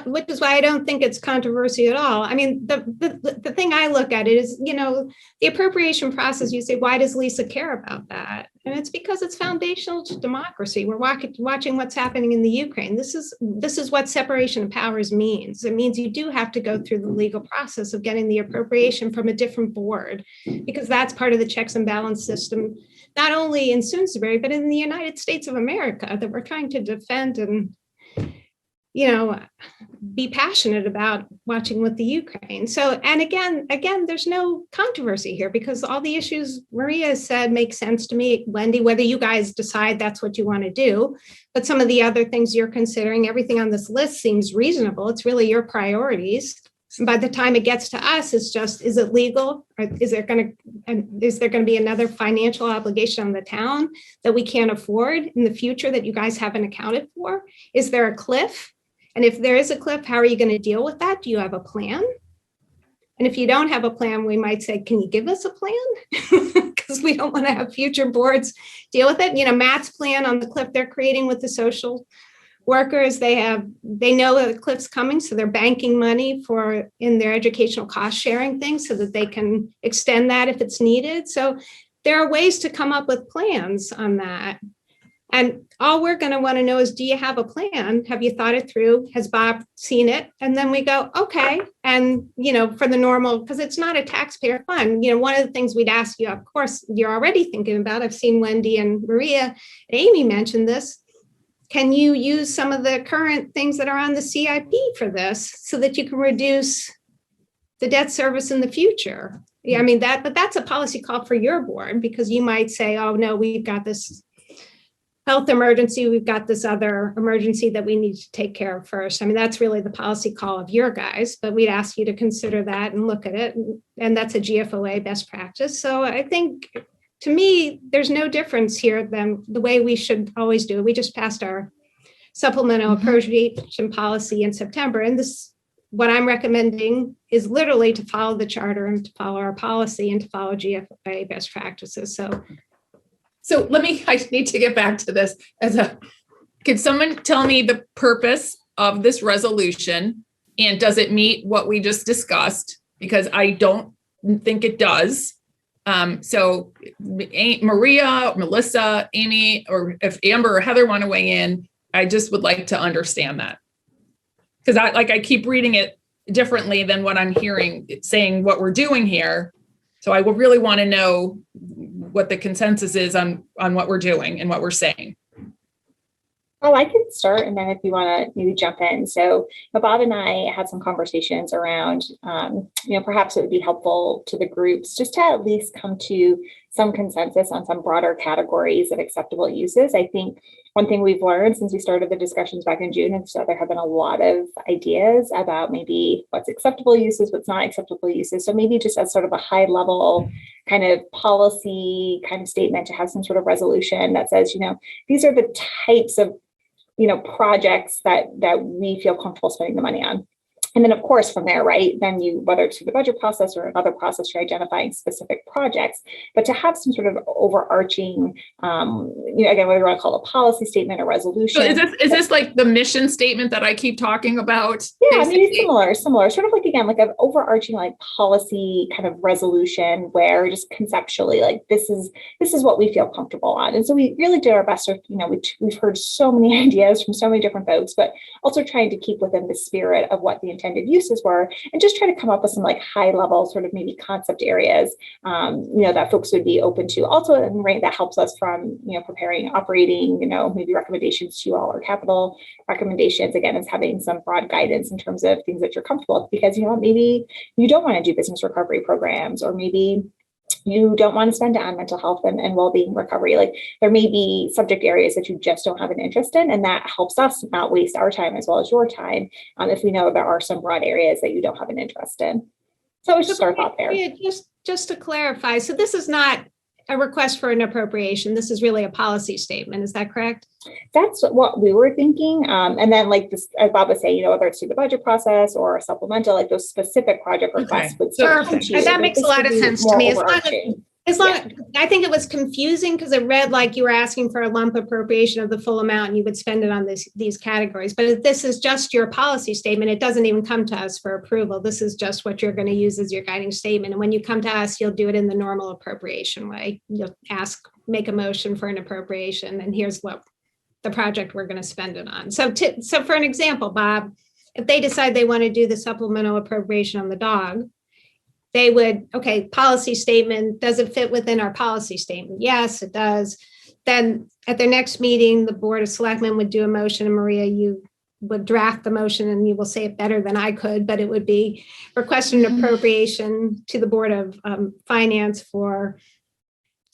Speaker 6: which is why I don't think it's controversy at all. I mean, the thing I look at it is, the appropriation process, you say, why does Lisa care about that? And it's because it's foundational to democracy. We're watching what's happening in the Ukraine. This is what separation of powers means. It means you do have to go through the legal process of getting the appropriation from a different board, because that's part of the checks and balance system, not only in Simsbury, but in the United States of America, that we're trying to defend and, be passionate about watching with the Ukraine. So, and again, there's no controversy here, because all the issues Maria said make sense to me. Wendy, whether you guys decide that's what you want to do, but some of the other things you're considering, everything on this list seems reasonable. It's really your priorities. And by the time it gets to us, it's just, is it legal? Or is there going to be another financial obligation on the town that we can't afford in the future that you guys haven't accounted for? Is there a cliff? And if there is a cliff, how are you going to deal with that? Do you have a plan? And if you don't have a plan, we might say, can you give us a plan? Because we don't want to have future boards deal with it. Matt's plan on the cliff they're creating with the social workers, they know that the cliff's coming, so they're banking money in their educational cost sharing things so that they can extend that if it's needed. So there are ways to come up with plans on that. And all we're going to want to know is, do you have a plan? Have you thought it through? Has Bob seen it? And then we go, okay. And, for the normal, because it's not a taxpayer fund, one of the things we'd ask you, of course, you're already thinking about, I've seen Wendy and Maria and Amy mention this. Can you use some of the current things that are on the CIP for this so that you can reduce the debt service in the future? Yeah, I mean, but that's a policy call for your board, because you might say, oh, no, we've got this health emergency, we've got this other emergency that we need to take care of first. I mean, that's really the policy call of your guys, but we'd ask you to consider that and look at it. And that's a GFOA best practice. So I think, to me, there's no difference here than the way we should always do it. We just passed our supplemental appropriation policy in September. And what I'm recommending is literally to follow the charter and to follow our policy and to follow GFOA best practices.
Speaker 1: So I need to get back to this. Could someone tell me the purpose of this resolution, and does it meet what we just discussed? Because I don't think it does. So Maria, Melissa, Amy, or if Amber or Heather want to weigh in, I just would like to understand that. Because I keep reading it differently than what I'm hearing, saying what we're doing here. So I would really want to know what the consensus is on what we're doing and what we're saying.
Speaker 4: Well, I can start, and then if you want to maybe jump in. So Bob and I had some conversations around, perhaps it would be helpful to the groups just to at least come to some consensus on some broader categories of acceptable uses. I think one thing we've learned since we started the discussions back in June is that there have been a lot of ideas about maybe what's acceptable uses, what's not acceptable uses. So maybe just as sort of a high level kind of policy kind of statement to have some sort of resolution that says, these are the types of projects that we feel comfortable spending the money on. And then, of course, from there, right, then whether it's through the budget process or another process, you're identifying specific projects, but to have some sort of overarching, again, whether you want to call it a policy statement or resolution.
Speaker 1: So is this like the mission statement that I keep talking about?
Speaker 4: Yeah, maybe similar, sort of like, again, like an overarching like policy kind of resolution where just conceptually, like this is what we feel comfortable on. And so we really did our best. We've heard so many ideas from so many different folks, but also trying to keep within the spirit of what the
Speaker 9: intended uses were, and just try to come up with some like high level sort of maybe concept areas, that folks would be open to. Also, and right, that helps us from, preparing operating, maybe recommendations to you all, or capital recommendations, again, is having some broad guidance in terms of things that you're comfortable with, because, maybe you don't want to do business recovery programs, or maybe you don't want to spend it on mental health and well-being recovery. Like, there may be subject areas that you just don't have an interest in, and that helps us not waste our time as well as your time, if we know there are some broad areas that you don't have an interest in. So it's just our thought there.
Speaker 6: Yeah, just to clarify, so this is not a request for an appropriation. This is really a policy statement. Is that correct?
Speaker 9: That's what we were thinking. And then, like this, as Bob was saying, whether it's through the budget process or a supplemental, like those specific project requests would still come to you.
Speaker 6: That makes a lot of sense to me.
Speaker 9: Yeah.
Speaker 6: I think it was confusing because it read like you were asking for a lump appropriation of the full amount and you would spend it on these categories. But if this is just your policy statement, it doesn't even come to us for approval. This is just what you're going to use as your guiding statement. And when you come to us, you'll do it in the normal appropriation way. You'll make a motion for an appropriation, and here's what the project we're going to spend it on. So for an example, Bob, if they decide they want to do the supplemental appropriation on the dog, they would, policy statement, does it fit within our policy statement? Yes, it does. Then at their next meeting, the Board of Selectmen would do a motion, and Maria, you would draft the motion, and you will say it better than I could, but it would be requesting an appropriation to the Board of Finance for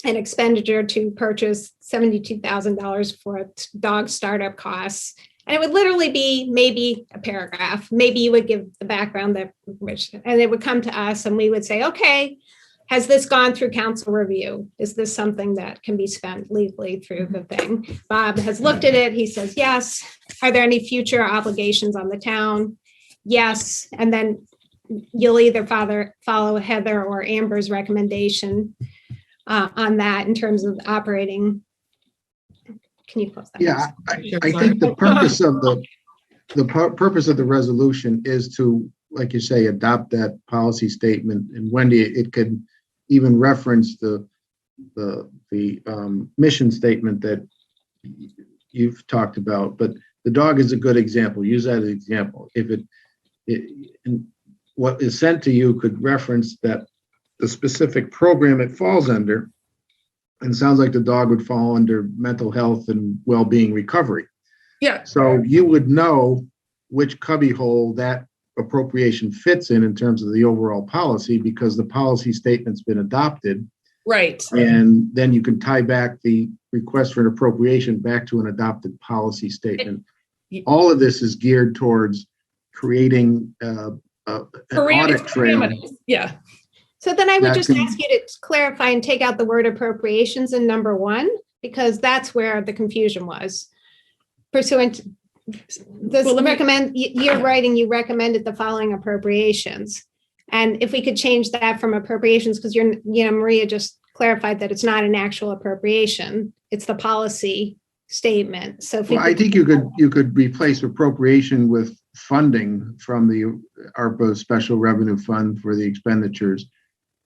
Speaker 6: an expenditure to purchase $72,000 for dog startup costs. And it would literally be maybe a paragraph. Maybe you would give the background and it would come to us, and we would say, okay, has this gone through council review? Is this something that can be spent legally through the thing? Bob has looked at it. He says, yes. Are there any future obligations on the town? Yes. And then you'll either follow Heather or Amber's recommendation on that in terms of operating. Can you close that?
Speaker 8: Yeah, I think the purpose of purpose of the resolution is to, like you say, adopt that policy statement. And Wendy, it could even reference the mission statement that you've talked about. But the dog is a good example. Use that as an example. If and what is sent to you could reference that the specific program it falls under. And it sounds like the dog would fall under mental health and well-being recovery.
Speaker 1: Yeah.
Speaker 8: So you would know which cubbyhole that appropriation fits in terms of the overall policy, because the policy statement's been adopted.
Speaker 1: Right.
Speaker 8: And then you can tie back the request for an appropriation back to an adopted policy statement. All of this is geared towards creating an audit trail.
Speaker 1: Yeah.
Speaker 6: So then I would just ask you to clarify and take out the word appropriations in number 1, because that's where the confusion was. Pursuant, you're writing, you recommended the following appropriations. And if we could change that from appropriations, because Maria just clarified that it's not an actual appropriation, it's the policy statement. So if
Speaker 8: I think you could replace appropriation with funding from the ARPA Special Revenue Fund for the expenditures.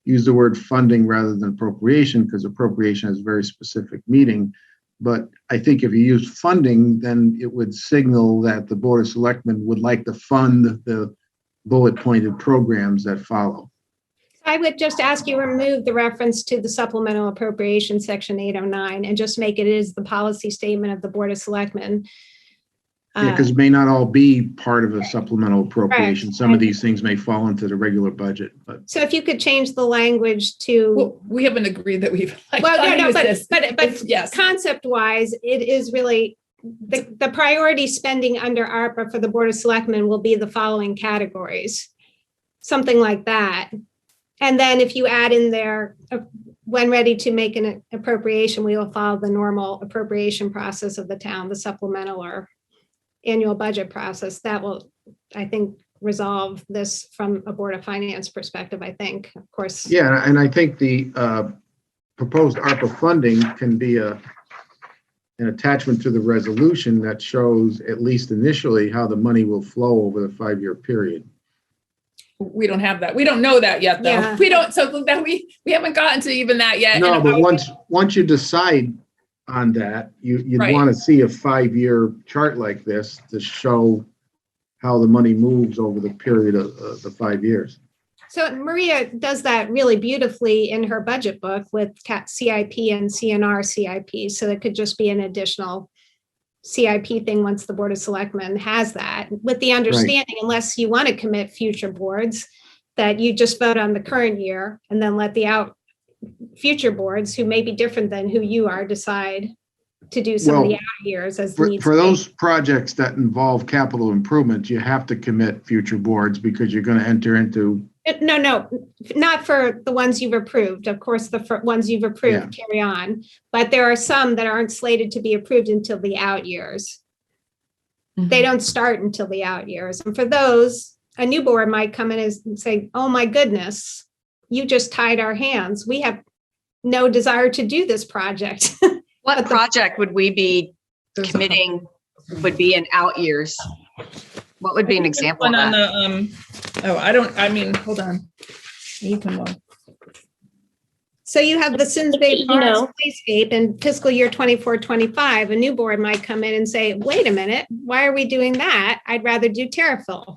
Speaker 8: Use the word funding rather than appropriation, because appropriation has very specific meaning. But I think if you use funding, then it would signal that the Board of Selectmen would like to fund the bullet pointed programs that follow.
Speaker 6: I would just ask you remove the reference to the supplemental appropriation section 809 and just make it is the policy statement of the Board of Selectmen.
Speaker 8: Because it may not all be part of a supplemental appropriation. Some of these things may fall into the regular budget. But
Speaker 6: so if you could change the language to,
Speaker 1: well, we haven't agreed that we've.
Speaker 6: But
Speaker 1: yes,
Speaker 6: concept wise, it is really the priority spending under ARPA for the Board of Selectmen will be the following categories, something like that. And then if you add in there, when ready to make an appropriation, we will follow the normal appropriation process of the town, the supplemental or annual budget process. That will, I think, resolve this from a Board of Finance perspective, I think, of course.
Speaker 8: Yeah, and I think the proposed ARPA funding can be an attachment to the resolution that shows, at least initially, how the money will flow over the 5-year period.
Speaker 1: We don't have that. We don't know that yet, though.
Speaker 6: Yeah.
Speaker 1: We don't. So that we haven't gotten to even that yet.
Speaker 8: No, but once you decide on that, you'd
Speaker 1: Right.
Speaker 8: want to see a 5-year chart like this to show how the money moves over the period of the 5 years.
Speaker 6: So Maria does that really beautifully in her budget book with CIP and CNR CIP. So it could just be an additional CIP thing once the Board of Selectmen has that, with the understanding, unless you want to commit future boards, that you just vote on the current year and then let the future boards, who may be different than who you are, decide to do some of the out years as needs.
Speaker 8: For those projects that involve capital improvements, you have to commit future boards because you're going to enter into.
Speaker 6: No, not for the ones you've approved. Of course, the ones you've approved carry on, but there are some that aren't slated to be approved until the out years. Mm-hmm. They don't start until the out years. And for those, a new board might come in and say, oh my goodness, you just tied our hands. We have no desire to do this project.
Speaker 2: What project would we be committing would be in out years? What would be an example of that?
Speaker 1: Hold on. You can look.
Speaker 6: So you have the Simsbury Playscape in fiscal year 24-25. A new board might come in and say, wait a minute, why are we doing that? I'd rather do Terrafil.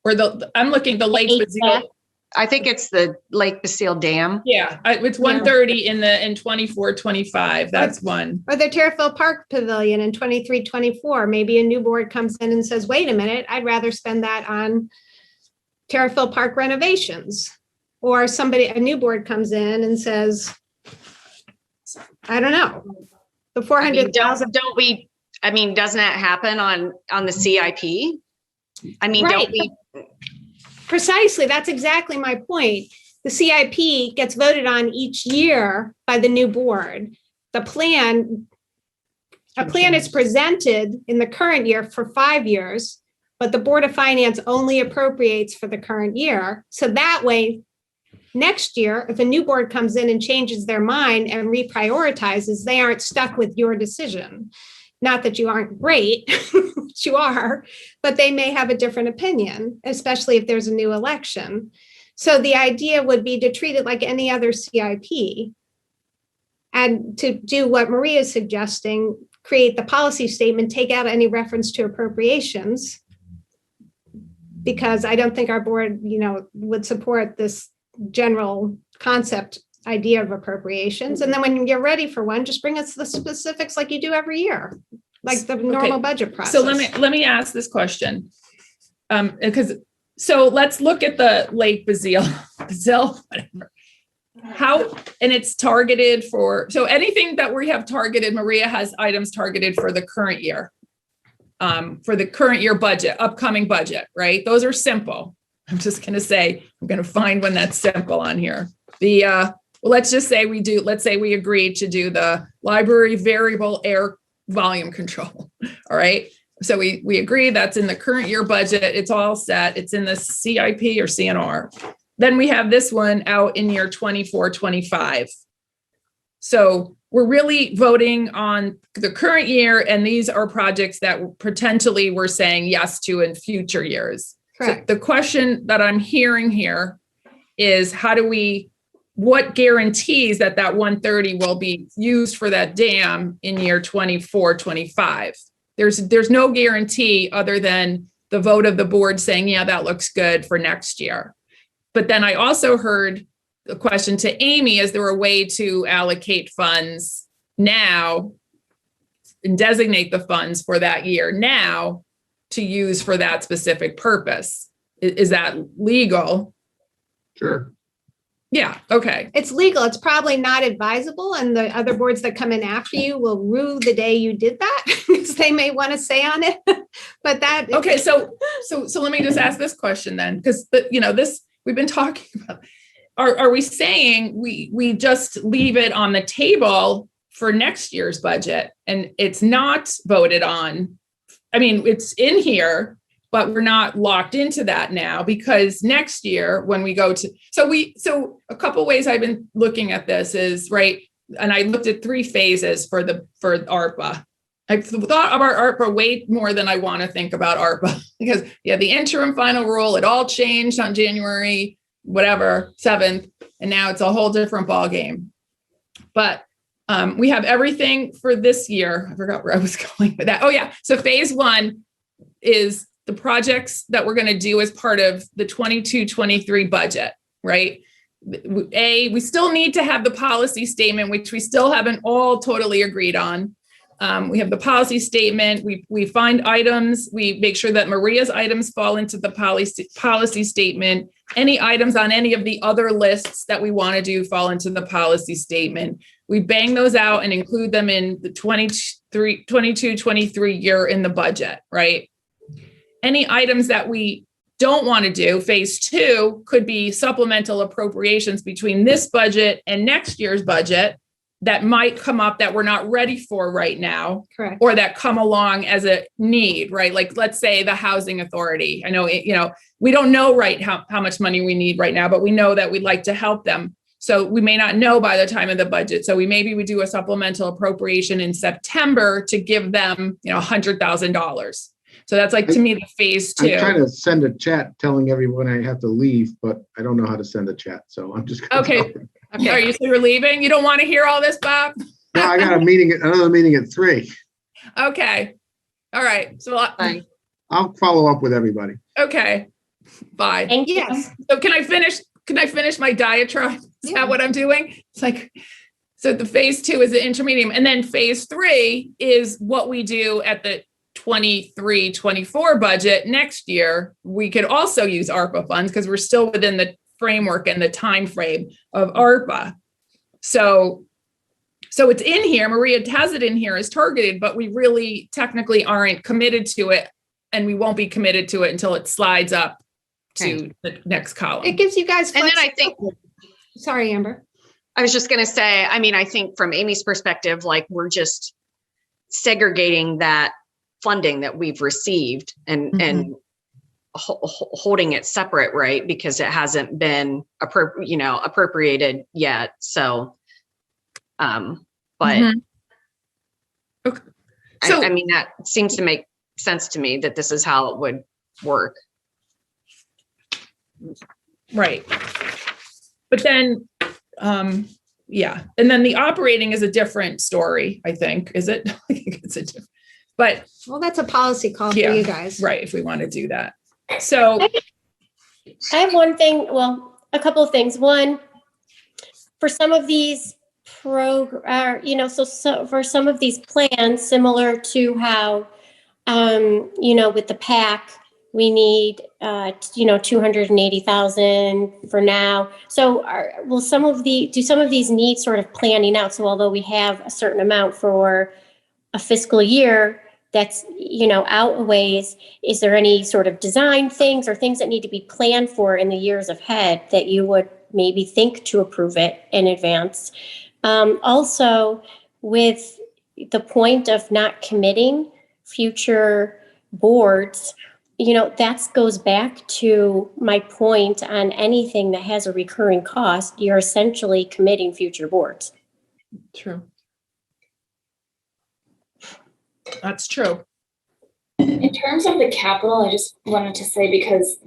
Speaker 1: Or I'm looking the Lake Basile.
Speaker 2: I think it's the Lake Basile Dam.
Speaker 1: Yeah, it's 130 in 24-25. That's one.
Speaker 6: Or the Terrafil Park Pavilion in 23-24. Maybe a new board comes in and says, wait a minute, I'd rather spend that on Terrafil Park renovations. Or a new board comes in and says, I don't know, the 400,000.
Speaker 2: Doesn't that happen on the CIP? Don't we?
Speaker 6: Precisely. That's exactly my point. The CIP gets voted on each year by the new board. A plan is presented in the current year for 5 years, but the Board of Finance only appropriates for the current year. So that way, next year, if a new board comes in and changes their mind and reprioritizes, they aren't stuck with your decision. Not that you aren't great, you are, but they may have a different opinion, especially if there's a new election. So the idea would be to treat it like any other CIP and to do what Maria is suggesting, create the policy statement, take out any reference to appropriations, because I don't think our board, would support this general concept idea of appropriations. And then when you're ready for one, just bring us the specifics like you do every year, like the normal budget process.
Speaker 1: So let me ask this question. So let's look at the Lake Basile, whatever. And it's targeted so anything that we have targeted, Maria has items targeted for the current year, for the current year budget, upcoming budget, right? Those are simple. I'm just going to say, I'm going to find one that's simple on here. Let's just say we agreed to do the library variable air volume control. All right. So we agree that's in the current year budget. It's all set. It's in the CIP or CNR. Then we have this one out in year 24-25. So we're really voting on the current year. And these are projects that potentially we're saying yes to in future years.
Speaker 6: Correct.
Speaker 1: So the question that I'm hearing here is what guarantees that 130 will be used for that dam in year 24-25? There's no guarantee other than the vote of the board saying, yeah, that looks good for next year. But then I also heard the question to Amy, is there a way to allocate funds now and designate the funds for that year now to use for that specific purpose? Is that legal?
Speaker 8: Sure.
Speaker 1: Yeah. Okay.
Speaker 6: It's legal. It's probably not advisable. And the other boards that come in after you will rue the day you did that because they may want to say on it, but that.
Speaker 1: Okay. So let me just ask this question then, because this we've been talking about, are we saying we just leave it on the table for next year's budget and it's not voted on? I mean, it's in here, but we're not locked into that now because next year when we go to, so a couple ways I've been looking at this is, right. And I looked at 3 phases for ARPA. I've thought about ARPA way more than I want to think about ARPA because the interim final rule, it all changed on January, 7th. And now it's a whole different ballgame. But we have everything for this year. I forgot where I was going with that. Oh yeah. So phase 1 is the projects that we're going to do as part of the 22-23 budget, right? We still need to have the policy statement, which we still haven't all totally agreed on. We have the policy statement. We find items. We make sure that Maria's items fall into the policy statement. Any items on any of the other lists that we want to do fall into the policy statement. We bang those out and include them in the 22-23 year in the budget, right? Any items that we don't want to do, phase 2 could be supplemental appropriations between this budget and next year's budget that might come up that we're not ready for right now.
Speaker 6: Correct.
Speaker 1: Or that come along as a need, right? Like, let's say the housing authority. I know, we don't know how much money we need right now, but we know that we'd like to help them. So we may not know by the time of the budget. So maybe we do a supplemental appropriation in September to give them, $100,000. So that's like, to me, the phase 2.
Speaker 8: I'm trying to send a chat telling everyone I have to leave, but I don't know how to send a chat. So I'm just gonna
Speaker 1: Okay. Okay. Are you so you're leaving? You don't want to hear all this, Bob?
Speaker 8: No, I got another meeting at 3.
Speaker 1: Okay. All right. So
Speaker 8: I'll follow up with everybody.
Speaker 1: okay. Bye.
Speaker 5: Thank you.
Speaker 6: Yes.
Speaker 1: So can I finish my diatribe? Is that what I'm doing? It's like, so the phase 2 is the intermediate, and then phase 3 is what we do at the 23-24 budget next year. We could also use ARPA funds because we're still within the framework and the time frame of ARPA. So it's in here. Maria has it in here as targeted, but we really technically aren't committed to it, and we won't be committed to it until it slides up to the next column.
Speaker 6: It gives you guys.
Speaker 2: And then I think,
Speaker 6: Sorry, Amber.
Speaker 2: I was just going to say, I think from Amy's perspective, like, we're just segregating that funding that we've received and holding it separate, right? Because it hasn't been appropriated yet. So, but
Speaker 1: Okay. So
Speaker 2: I mean, that seems to make sense to me that this is how it would work.
Speaker 1: right. But then, yeah. And then the operating is a different story, I think. Is it? I think it's a different, but
Speaker 6: Well, that's a policy call for
Speaker 1: Yeah.
Speaker 6: you guys.
Speaker 1: right, if we want to do that. So,
Speaker 5: I have one thing, a couple of things. One, for some of these for some of these plans, similar to how, with the PAC, we need, 280,000 for now. So do some of these need sort of planning out? So although we have a certain amount for a fiscal year, that's, out a ways, is there any sort of design things or things that need to be planned for in the years ahead that you would maybe think to approve it in advance? Also, with the point of not committing future boards, that goes back to my point on anything that has a recurring cost. You're essentially committing future boards.
Speaker 1: true. That's true.
Speaker 4: In terms of the capital, I just wanted to say, because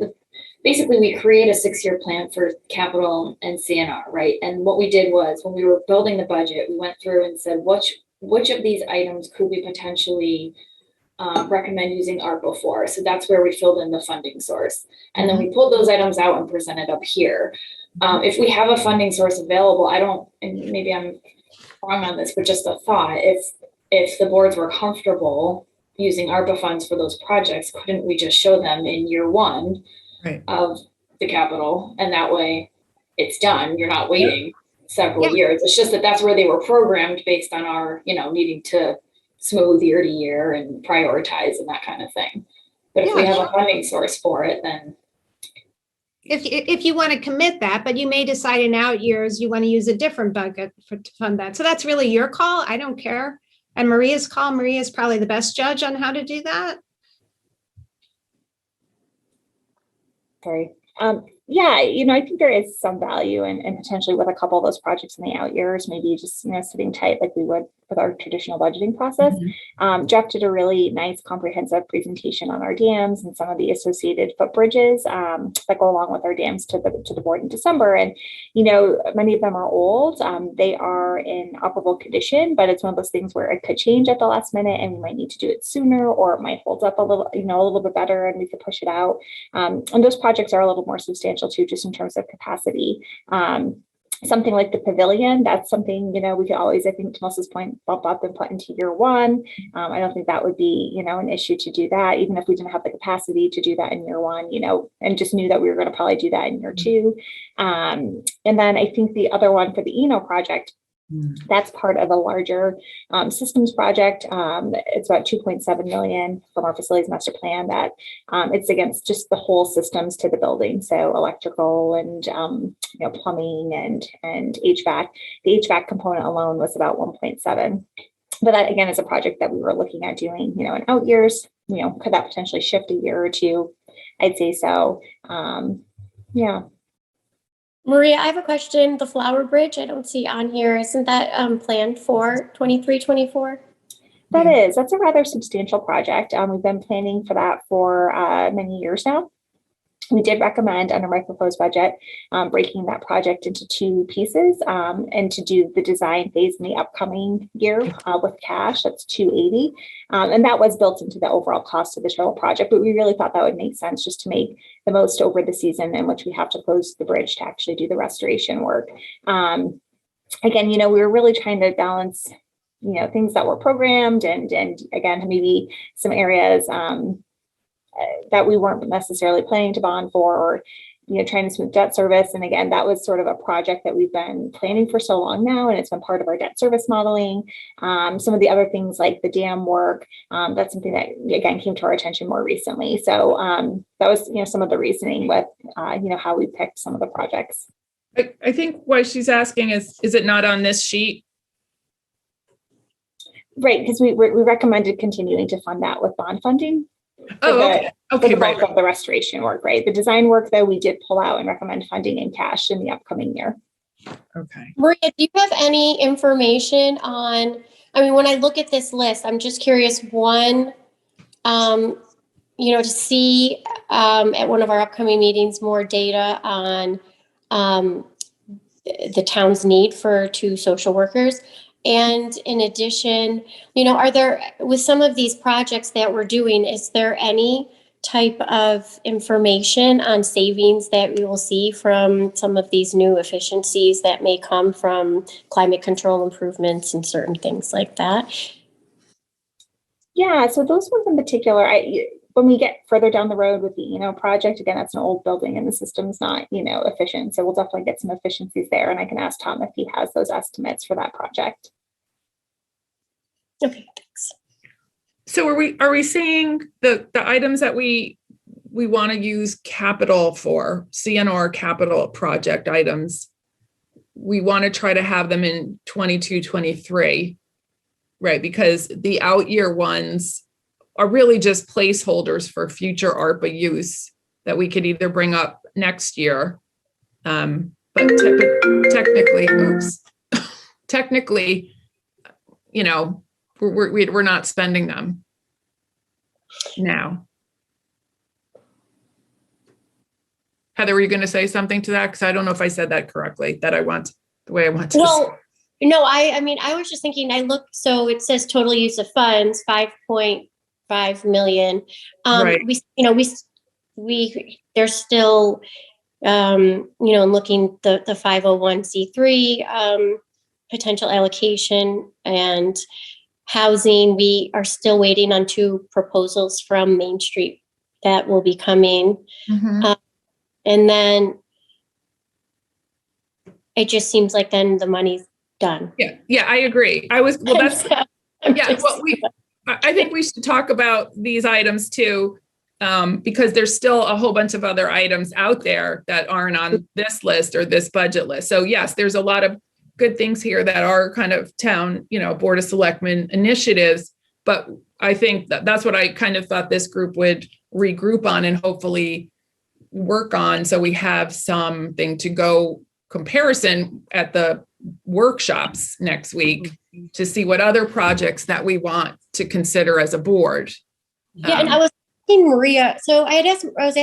Speaker 4: basically we create a 6-year plan for capital and CNR, right? And what we did was, when we were building the budget, we went through and said, which of these items could we potentially recommend using ARPA for? So that's where we filled in the funding source. And then we pulled those items out and presented up here. If we have a funding source available, and maybe I'm wrong on this, but just a thought, if the boards were comfortable using ARPA funds for those projects, couldn't we just show them in year 1
Speaker 1: Right.
Speaker 4: of the capital? And that way it's done. You're not waiting several years. It's just that's where they were programmed based on our, needing to smooth year to year and prioritize and that kind of thing. But if we have a funding source for it, then.
Speaker 6: If you want to commit that, but you may decide in out years, you want to use a different bucket to fund that. So that's really your call. I don't care. And Maria's call. Maria is probably the best judge on how to do that.
Speaker 9: Sorry. Yeah, I think there is some value and potentially with a couple of those projects in the out years, maybe just, sitting tight like we would with our traditional budgeting process. Jeff did a really nice comprehensive presentation on our dams and some of the associated footbridges that go along with our dams to the board in December. And, many of them are old. They are in operable condition, but it's one of those things where it could change at the last minute and we might need to do it sooner, or it might hold up a little bit better and we could push it out. And those projects are a little more substantial too, just in terms of capacity. Something like the pavilion, that's something, we could always, I think to Melissa's point, bump up and put into year one. I don't think that would be, an issue to do that, even if we didn't have the capacity to do that in year one, and just knew that we were going to probably do that in year two. And then I think the other one for the project, that's part of a larger systems project. It's about 2.7 million from our facilities master plan that it's against just the whole systems to the building. So electrical and, plumbing and HVAC. The HVAC component alone was about 1.7. But that again is a project that we were looking at doing, in out years. Could that potentially shift a year or two? I'd say so. Yeah.
Speaker 5: Maria, I have a question. The Flower Bridge, I don't see on here. Isn't that planned for 23-24?
Speaker 9: That's a rather substantial project. We've been planning for that for many years now. We did recommend under my proposed budget, breaking that project into two pieces and to do the design phase in the upcoming year with cash. That's $280. And that was built into the overall cost of the total project. But we really thought that would make sense just to make the most over the season in which we have to close the bridge to actually do the restoration work. Again, we were really trying to balance, things that were programmed and again, maybe some areas that we weren't necessarily planning to bond for, or, trying to smooth debt service. And again, that was sort of a project that we've been planning for so long now, and it's been part of our debt service modeling. Some of the other things like the dam work, that's something that again came to our attention more recently. So that was, some of the reasoning with, how we picked some of the projects.
Speaker 1: I think what she's asking is it not on this sheet?
Speaker 9: Right, because we recommended continuing to fund that with bond funding.
Speaker 1: Okay,
Speaker 9: right. Of the restoration work, right? The design work, though, we did pull out and recommend funding in cash in the upcoming year.
Speaker 1: Okay.
Speaker 5: Maria, do you have any information on, when I look at this list, I'm just curious, one, to see at one of our upcoming meetings, more data on the town's need for 2 social workers. And in addition, are there, with some of these projects that we're doing, is there any type of information on savings that we will see from some of these new efficiencies that may come from climate control improvements and certain things like that?
Speaker 9: Yeah, so those ones in particular, when we get further down the road with the project, again, that's an old building and the system's not efficient, so we'll definitely get some efficiencies there, and I can ask Tom if he has those estimates for that project.
Speaker 5: Okay, thanks.
Speaker 1: So are we saying the items that we want to use capital for, CNR capital project items, we want to try to have them in 22-23, right? Because the out year ones are really just placeholders for future ARPA use that we could either bring up next year. But technically, we're not spending them now. Heather, were you going to say something to that? Because I don't know if I said that correctly, the way I want to.
Speaker 5: Well, no, I was just thinking, so it says total use of funds, 5.5 million.
Speaker 1: Right.
Speaker 5: There's still, looking the 501c3 potential allocation and housing. We are still waiting on 2 proposals from Main Street that will be coming.
Speaker 1: Mm-hmm.
Speaker 5: And then it just seems like then the money's done.
Speaker 1: Yeah, I agree. I think we should talk about these items too, because there's still a whole bunch of other items out there that aren't on this list or this budget list. So yes, there's a lot of good things here that are kind of town, Board of Selectmen initiatives, but I think that's what I kind of thought this group would regroup on and hopefully work on, so we have something to go comparison at the workshops next week to see what other projects that we want to consider as a board.
Speaker 5: Yeah, and I was asking Maria, so I was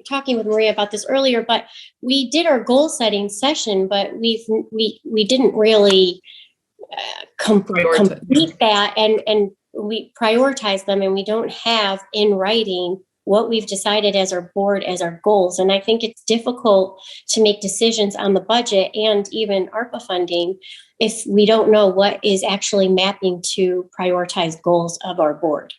Speaker 5: talking with Maria about this earlier, but we did our goal setting session, but we didn't really complete that, and we prioritize them, and we don't have in writing what we've decided as our board as our goals. And I think it's difficult to make decisions on the budget and even ARPA funding if we don't know what is actually mapping to prioritized goals of our board.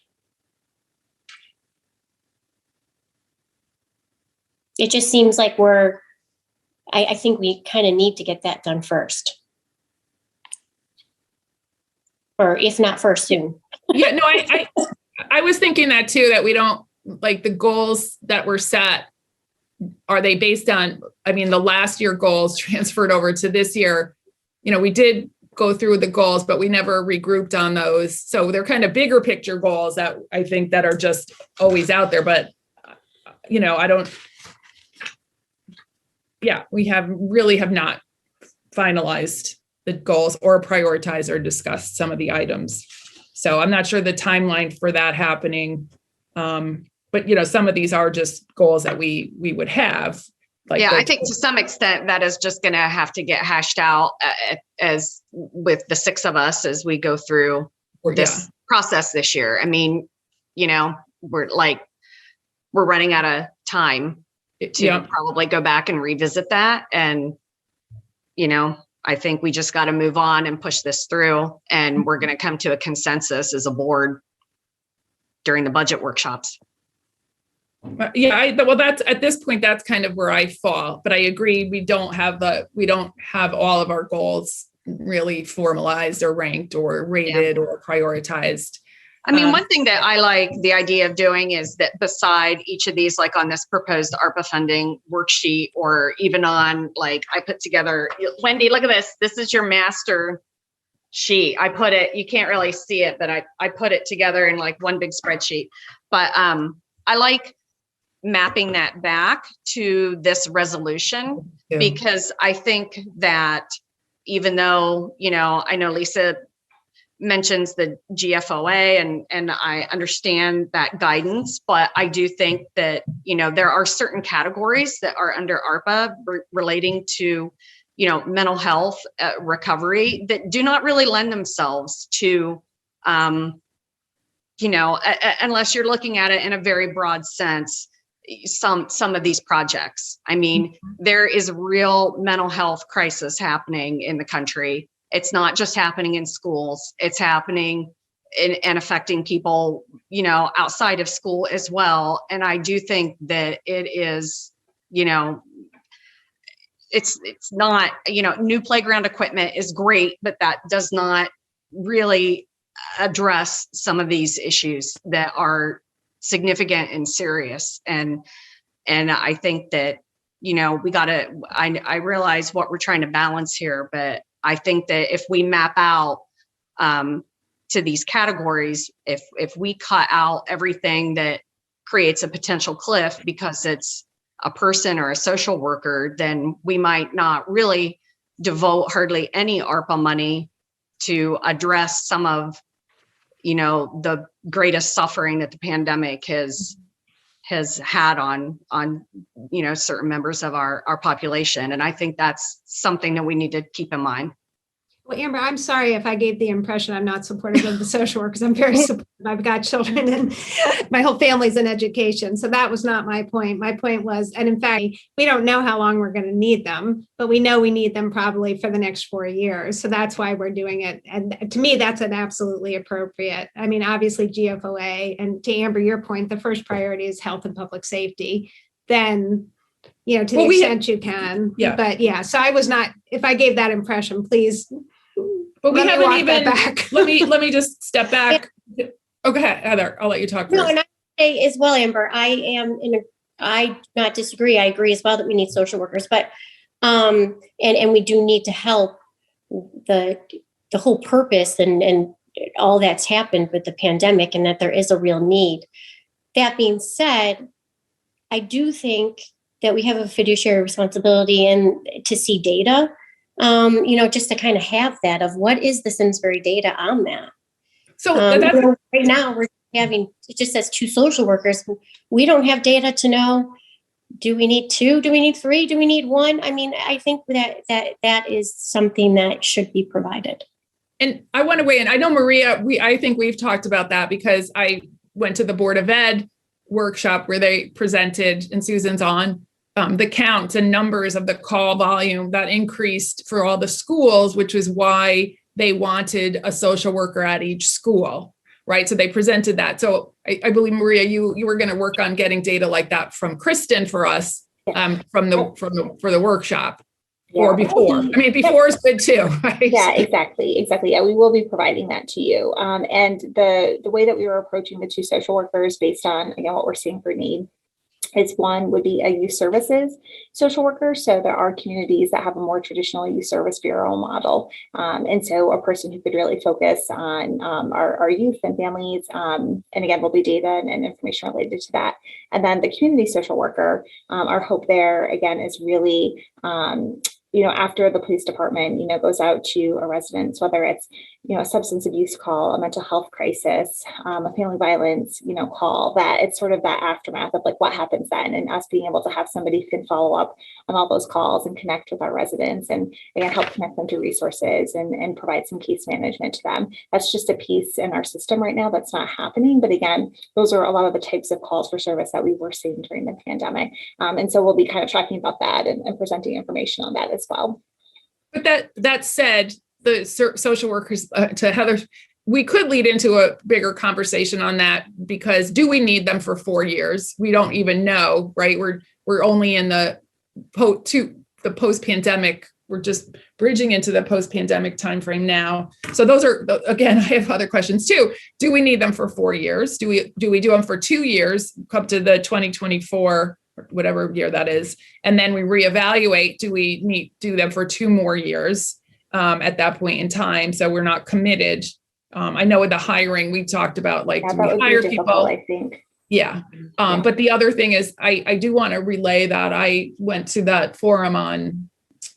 Speaker 5: It just seems like I think we kind of need to get that done first. Or if not first, soon.
Speaker 1: Yeah, no, I was thinking that too, that we don't, like, the goals that were set, are they based on, I mean, the last year goals transferred over to this year? We did go through the goals, but we never regrouped on those. So they're kind of bigger picture goals that I think that are just always out there. But, we have not finalized the goals or prioritized or discussed some of the items. So I'm not sure the timeline for that happening. But, some of these are just goals that we would have.
Speaker 2: I think to some extent that is just going to have to get hashed out as with the 6 of us as we go through this process this year. I mean, we're running out of time to probably go back and revisit that. And, I think we just got to move on and push this through, and we're going to come to a consensus as a board during the budget workshops.
Speaker 1: Well, that's at this point, that's kind of where I fall, but I agree. We don't have all of our goals really formalized or ranked or rated or prioritized.
Speaker 2: I mean, one thing that I like the idea of doing is that beside each of these, like on this proposed ARPA funding worksheet, or even on, like, I put together, Wendy, look at this. This is your master sheet. I put it, you can't really see it, but I put it together in like one big spreadsheet. But I like mapping that back to this resolution, because I think that even though, I know Lisa mentions the GFOA and I understand that guidance, but I do think that, there are certain categories that are under ARPA relating to, mental health recovery that do not really lend themselves to, unless you're looking at it in a very broad sense, some of these projects. I mean, there is real mental health crisis happening in the country. It's not just happening in schools, it's happening and affecting people, outside of school as well. And I do think that it is, it's not, new playground equipment is great, but that does not really address some of these issues that are significant and serious. And I think that, we gotta, I realize what we're trying to balance here, but I think that if we map out to these categories, if we cut out everything that creates a potential cliff because it's a person or a social worker, then we might not really devote hardly any ARPA money to address some of, the greatest suffering that the pandemic has had on certain members of our population. And I think that's something that we need to keep in mind.
Speaker 6: Well, Amber, I'm sorry if I gave the impression I'm not supportive of the social workers. I'm very supportive. I've got children and my whole family's in education. So that was not my point. My point was, and in fact, we don't know how long we're going to need them, but we know we need them probably for the next 4 years. So that's why we're doing it. And to me, that's an absolutely appropriate. I mean, obviously GFOA, and to Amber, your point, the first priority is health and public safety. Then, to the extent you can.
Speaker 1: Yeah.
Speaker 6: But so I was not, if I gave that impression, please.
Speaker 1: But we haven't even, let me just step back. Okay, Heather, I'll let you talk first.
Speaker 5: No, and I say as well, Amber, I do not disagree. I agree as well that we need social workers, but, and we do need to help the whole purpose and all that's happened with the pandemic, and that there is a real need. That being said, I do think that we have a fiduciary responsibility and to see data, just to kind of have that of what is the Simsbury data on that.
Speaker 1: So
Speaker 5: Right now we're having, it just says 2 social workers. We don't have data to know, do we need 2? Do we need 3? Do we need 1? I mean, I think that is something that should be provided.
Speaker 1: And I want to weigh in. I know, Maria, I think we've talked about that because I went to the Board of Ed workshop where they presented, and Susan's on, the counts and numbers of the call volume that increased for all the schools, which is why they wanted a social worker at each school, right? So they presented that. So I believe, Maria, you were going to work on getting data like that from Kristen for us, for the workshop. Or before. I mean, before is good too, right?
Speaker 9: Yeah, exactly. Yeah, we will be providing that to you. And the way that we were approaching the 2 social workers based on, again, what we're seeing for need is one would be a youth services social worker. So there are communities that have a more traditional youth service bureau model. And so a person who could really focus on our youth and families. And again, will be data and information related to that. And then the community social worker, our hope there, again, is really, after the police department, goes out to a residence, whether it's, a substance abuse call, a mental health crisis, a family violence, call, that it's sort of that aftermath of like what happens then, and us being able to have somebody who can follow up on all those calls and connect with our residents and again, help connect them to resources and provide some case management to them. That's just a piece in our system right now that's not happening. But again, those are a lot of the types of calls for service that we were seeing during the pandemic. And so we'll be kind of talking about that and presenting information on that as well.
Speaker 1: But that said, the social workers, to Heather, we could lead into a bigger conversation on that, because do we need them for 4 years? We don't even know, right? We're only in the post-pandemic. We're just bridging into the post-pandemic timeframe now. So those are, again, I have other questions too. Do we need them for 4 years? Do we do them for 2 years, up to the 2024, or whatever year that is, and then we reevaluate? Do we do them for 2 more years at that point in time? So we're not committed. I know with the hiring, we talked about do we hire people?
Speaker 9: I think.
Speaker 1: Yeah. But the other thing is, I do want to relay that I went to that forum on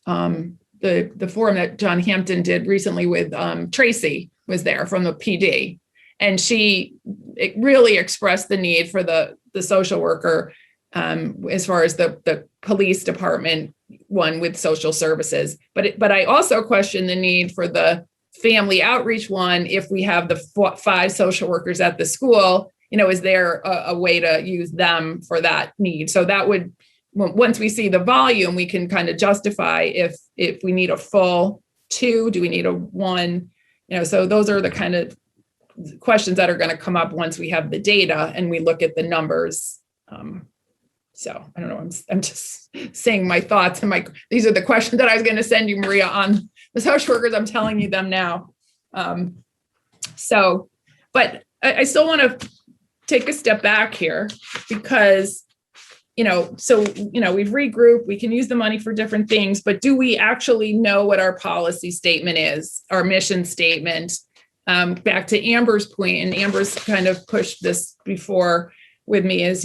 Speaker 1: the forum that John Hampton did recently with Tracy was there from the PD. And it really expressed the need for the social worker as far as the police department one with social services. But I also question the need for the family outreach one. If we have the 5 social workers at the school, is there a way to use them for that need? So that would, once we see the volume, we can kind of justify if we need a full 2, do we need a 1? So those are the kind of questions that are going to come up once we have the data and we look at the numbers. So I don't know, I'm just saying my thoughts, and these are the questions that I was going to send you, Maria, on the social workers. I'm telling you them now. But I still want to take a step back here, because, we've regrouped, we can use the money for different things, but do we actually know what our policy statement is, our mission statement? Back to Amber's point, and Amber's kind of pushed this before with me, is,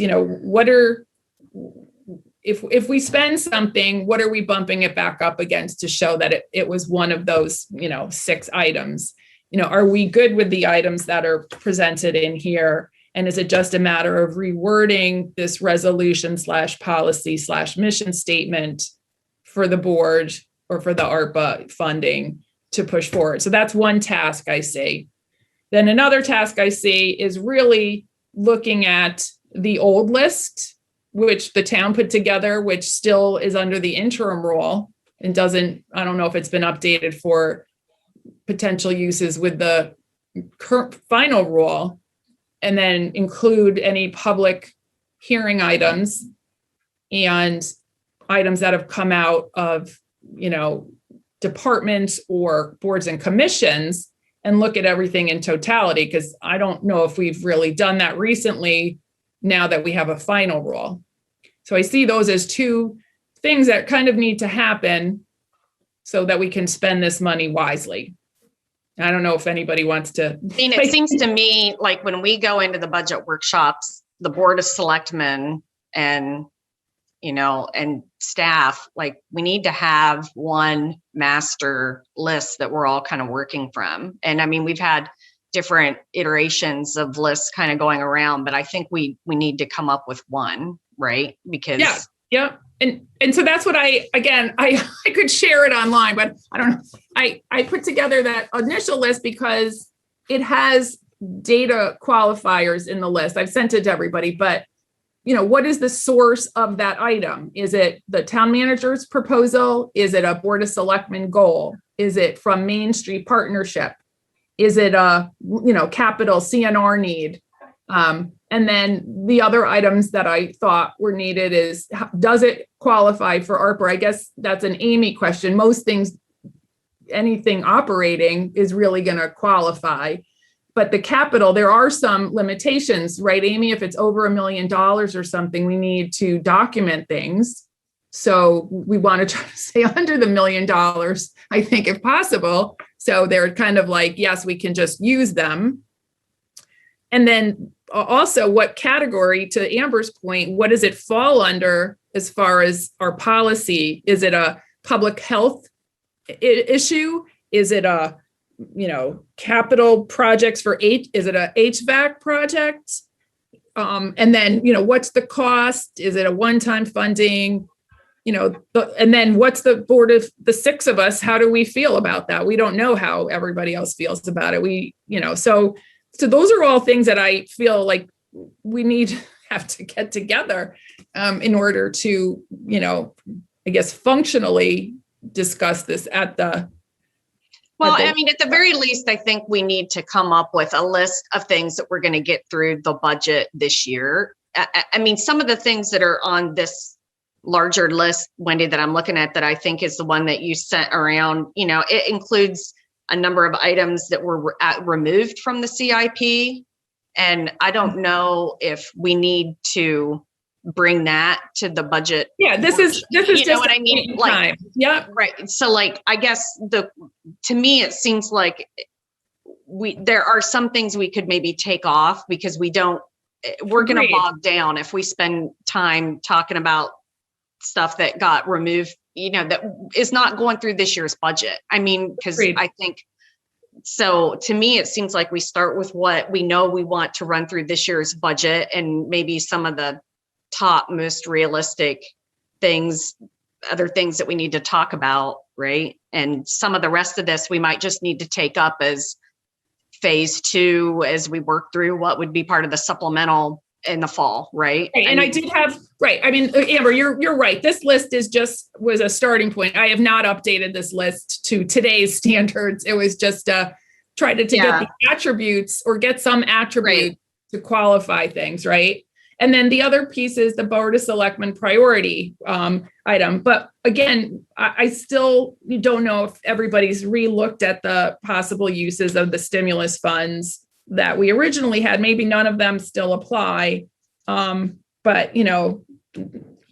Speaker 1: if we spend something, what are we bumping it back up against to show that it was one of those, 6 items? Are we good with the items that are presented in here? And is it just a matter of rewording this resolution / policy / mission statement for the board or for the ARPA funding to push forward? So that's one task I see. Then another task I see is really looking at the old list, which the town put together, which still is under the interim rule and I don't know if it's been updated for potential uses with the current final rule, and then include any public hearing items and items that have come out of, departments or boards and commissions, and look at everything in totality, because I don't know if we've really done that recently now that we have a final rule. So I see those as 2 things that kind of need to happen so that we can spend this money wisely. I don't know if anybody wants to.
Speaker 2: It seems to me like when we go into the budget workshops, the Board of Selectmen and and staff, like we need to have one master list that we're all kind of working from. And I mean, we've had different iterations of lists kind of going around, but I think we need to come up with one, right? Because
Speaker 1: yeah. And so that's what I could share it online, but I don't know. I put together that initial list because it has data qualifiers in the list. I've sent it to everybody, but what is the source of that item? Is it the town manager's proposal? Is it a Board of Selectmen goal? Is it from Main Street Partnership? Is it a, capital CNR need? And then the other items that I thought were needed is, does it qualify for ARPA? I guess that's an Amy question. Most things, anything operating is really going to qualify. But the capital, there are some limitations, right, Amy? If it's over $1 million or something, we need to document things. So we want to try to stay under the $1 million, I think, if possible. So they're kind of like, yes, we can just use them. And then also, what category, to Amber's point, what does it fall under as far as our policy? Is it a public health issue? Is it a capital projects is it a HVAC project? And then, what's the cost? Is it a one-time funding? And then what's the board of the six of us? How do we feel about that? We don't know how everybody else feels about it. So those are all things that I feel like we have to get together in order to, functionally discuss this at the.
Speaker 2: Well, I mean, at the very least, I think we need to come up with a list of things that we're going to get through the budget this year. I mean, some of the things that are on this larger list, Wendy, that I'm looking at, that I think is the one that you sent around, it includes a number of items that were removed from the CIP. And I don't know if we need to bring that to the budget.
Speaker 1: Yeah, this is just
Speaker 2: what I mean?
Speaker 1: Like, yeah,
Speaker 2: right. So I guess to me, it seems like there are some things we could maybe take off because we're going to bog down if we spend time talking about stuff that got removed, that is not going through this year's budget. I mean, because I think, so to me, it seems like we start with what we know we want to run through this year's budget and maybe some of the top most realistic things, other things that we need to talk about, right? And some of the rest of this, we might just need to take up as phase 2 as we work through what would be part of the supplemental in the fall, right?
Speaker 1: And I did have, right. I mean, Amber, you're right. This list was a starting point. I have not updated this list to today's standards. It was just try to get the attributes or get some attributes to qualify things, right? And then the other piece is the Board of Selectmen priority item. But again, I still don't know if everybody's re-looked at the possible uses of the stimulus funds that we originally had. Maybe none of them still apply. But,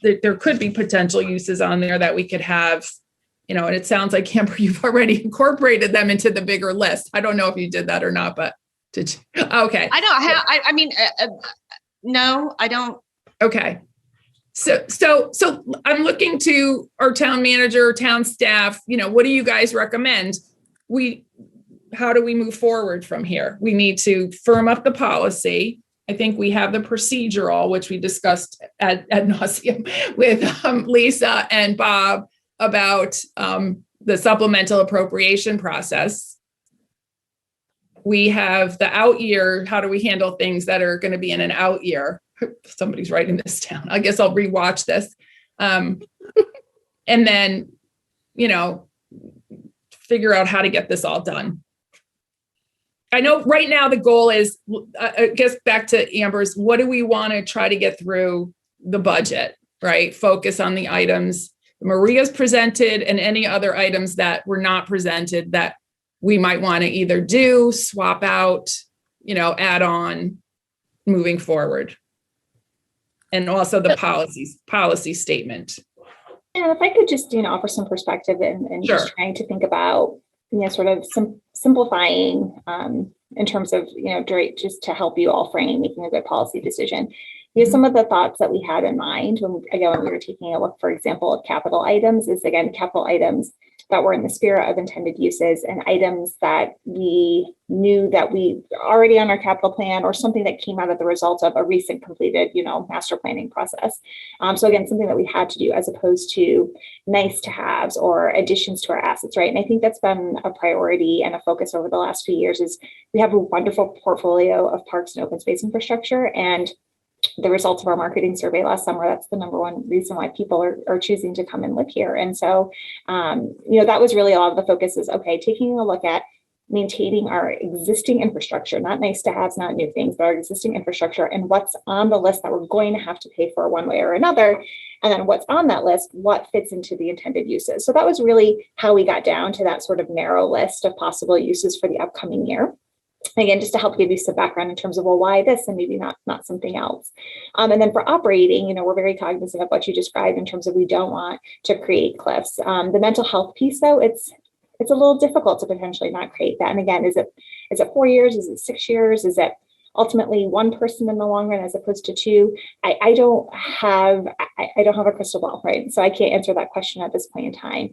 Speaker 1: there could be potential uses on there that we could have, and it sounds like, Amber, you've already incorporated them into the bigger list. I don't know if you did that or not, but did you? Okay.
Speaker 2: I don't have, no, I don't.
Speaker 1: Okay. So I'm looking to our town manager, town staff, what do you guys recommend? How do we move forward from here? We need to firm up the policy. I think we have the procedural, which we discussed ad nauseum with Lisa and Bob about the supplemental appropriation process. We have the out year. How do we handle things that are going to be in an out year? Somebody's writing this down. I guess I'll rewatch this. And then, figure out how to get this all done. I know right now the goal is, I guess back to Amber's, what do we want to try to get through the budget, right? Focus on the items Maria's presented and any other items that were not presented that we might want to either do, swap out, add on moving forward. And also the policy statement.
Speaker 9: And if I could just, offer some perspective and
Speaker 1: Sure.
Speaker 9: just trying to think about, sort of simplifying in terms of, just to help you all frame making a good policy decision. Some of the thoughts that we had in mind when we were taking a look, for example, at capital items is, again, capital items that were in the spirit of intended uses and items that we knew that we already on our capital plan or something that came out of the result of a recent completed, master planning process. So again, something that we had to do as opposed to nice to haves or additions to our assets, right? And I think that's been a priority and a focus over the last few years is we have a wonderful portfolio of parks and open space infrastructure, and the results of our marketing survey last summer, that's the number one reason why people are choosing to come and live here. And so, that was really a lot of the focus is, okay, taking a look at maintaining our existing infrastructure, not nice to haves, not new things, but our existing infrastructure and what's on the list that we're going to have to pay for one way or another. And then what's on that list, what fits into the intended uses. So that was really how we got down to that sort of narrow list of possible uses for the upcoming year. Again, just to help give you some background in terms of, well, why this and maybe not something else. And then for operating, we're very cognizant of what you described in terms of we don't want to create cliffs. The mental health piece, though, it's a little difficult to potentially not create that. And again, is it 4 years? Is it 6 years? Is it ultimately one person in the long run as opposed to two? I don't have a crystal ball, right? So I can't answer that question at this point in time.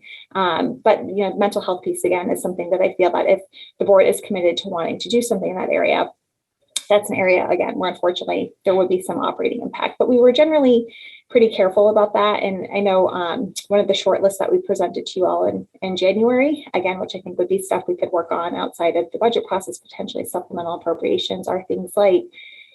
Speaker 9: But mental health piece again is something that I feel that if the board is committed to wanting to do something in that area, that's an area again where unfortunately there would be some operating impact. But we were generally pretty careful about that. And I know one of the short lists that we presented to you all in January, again, which I think would be stuff we could work on outside of the budget process, potentially supplemental appropriations, are things like,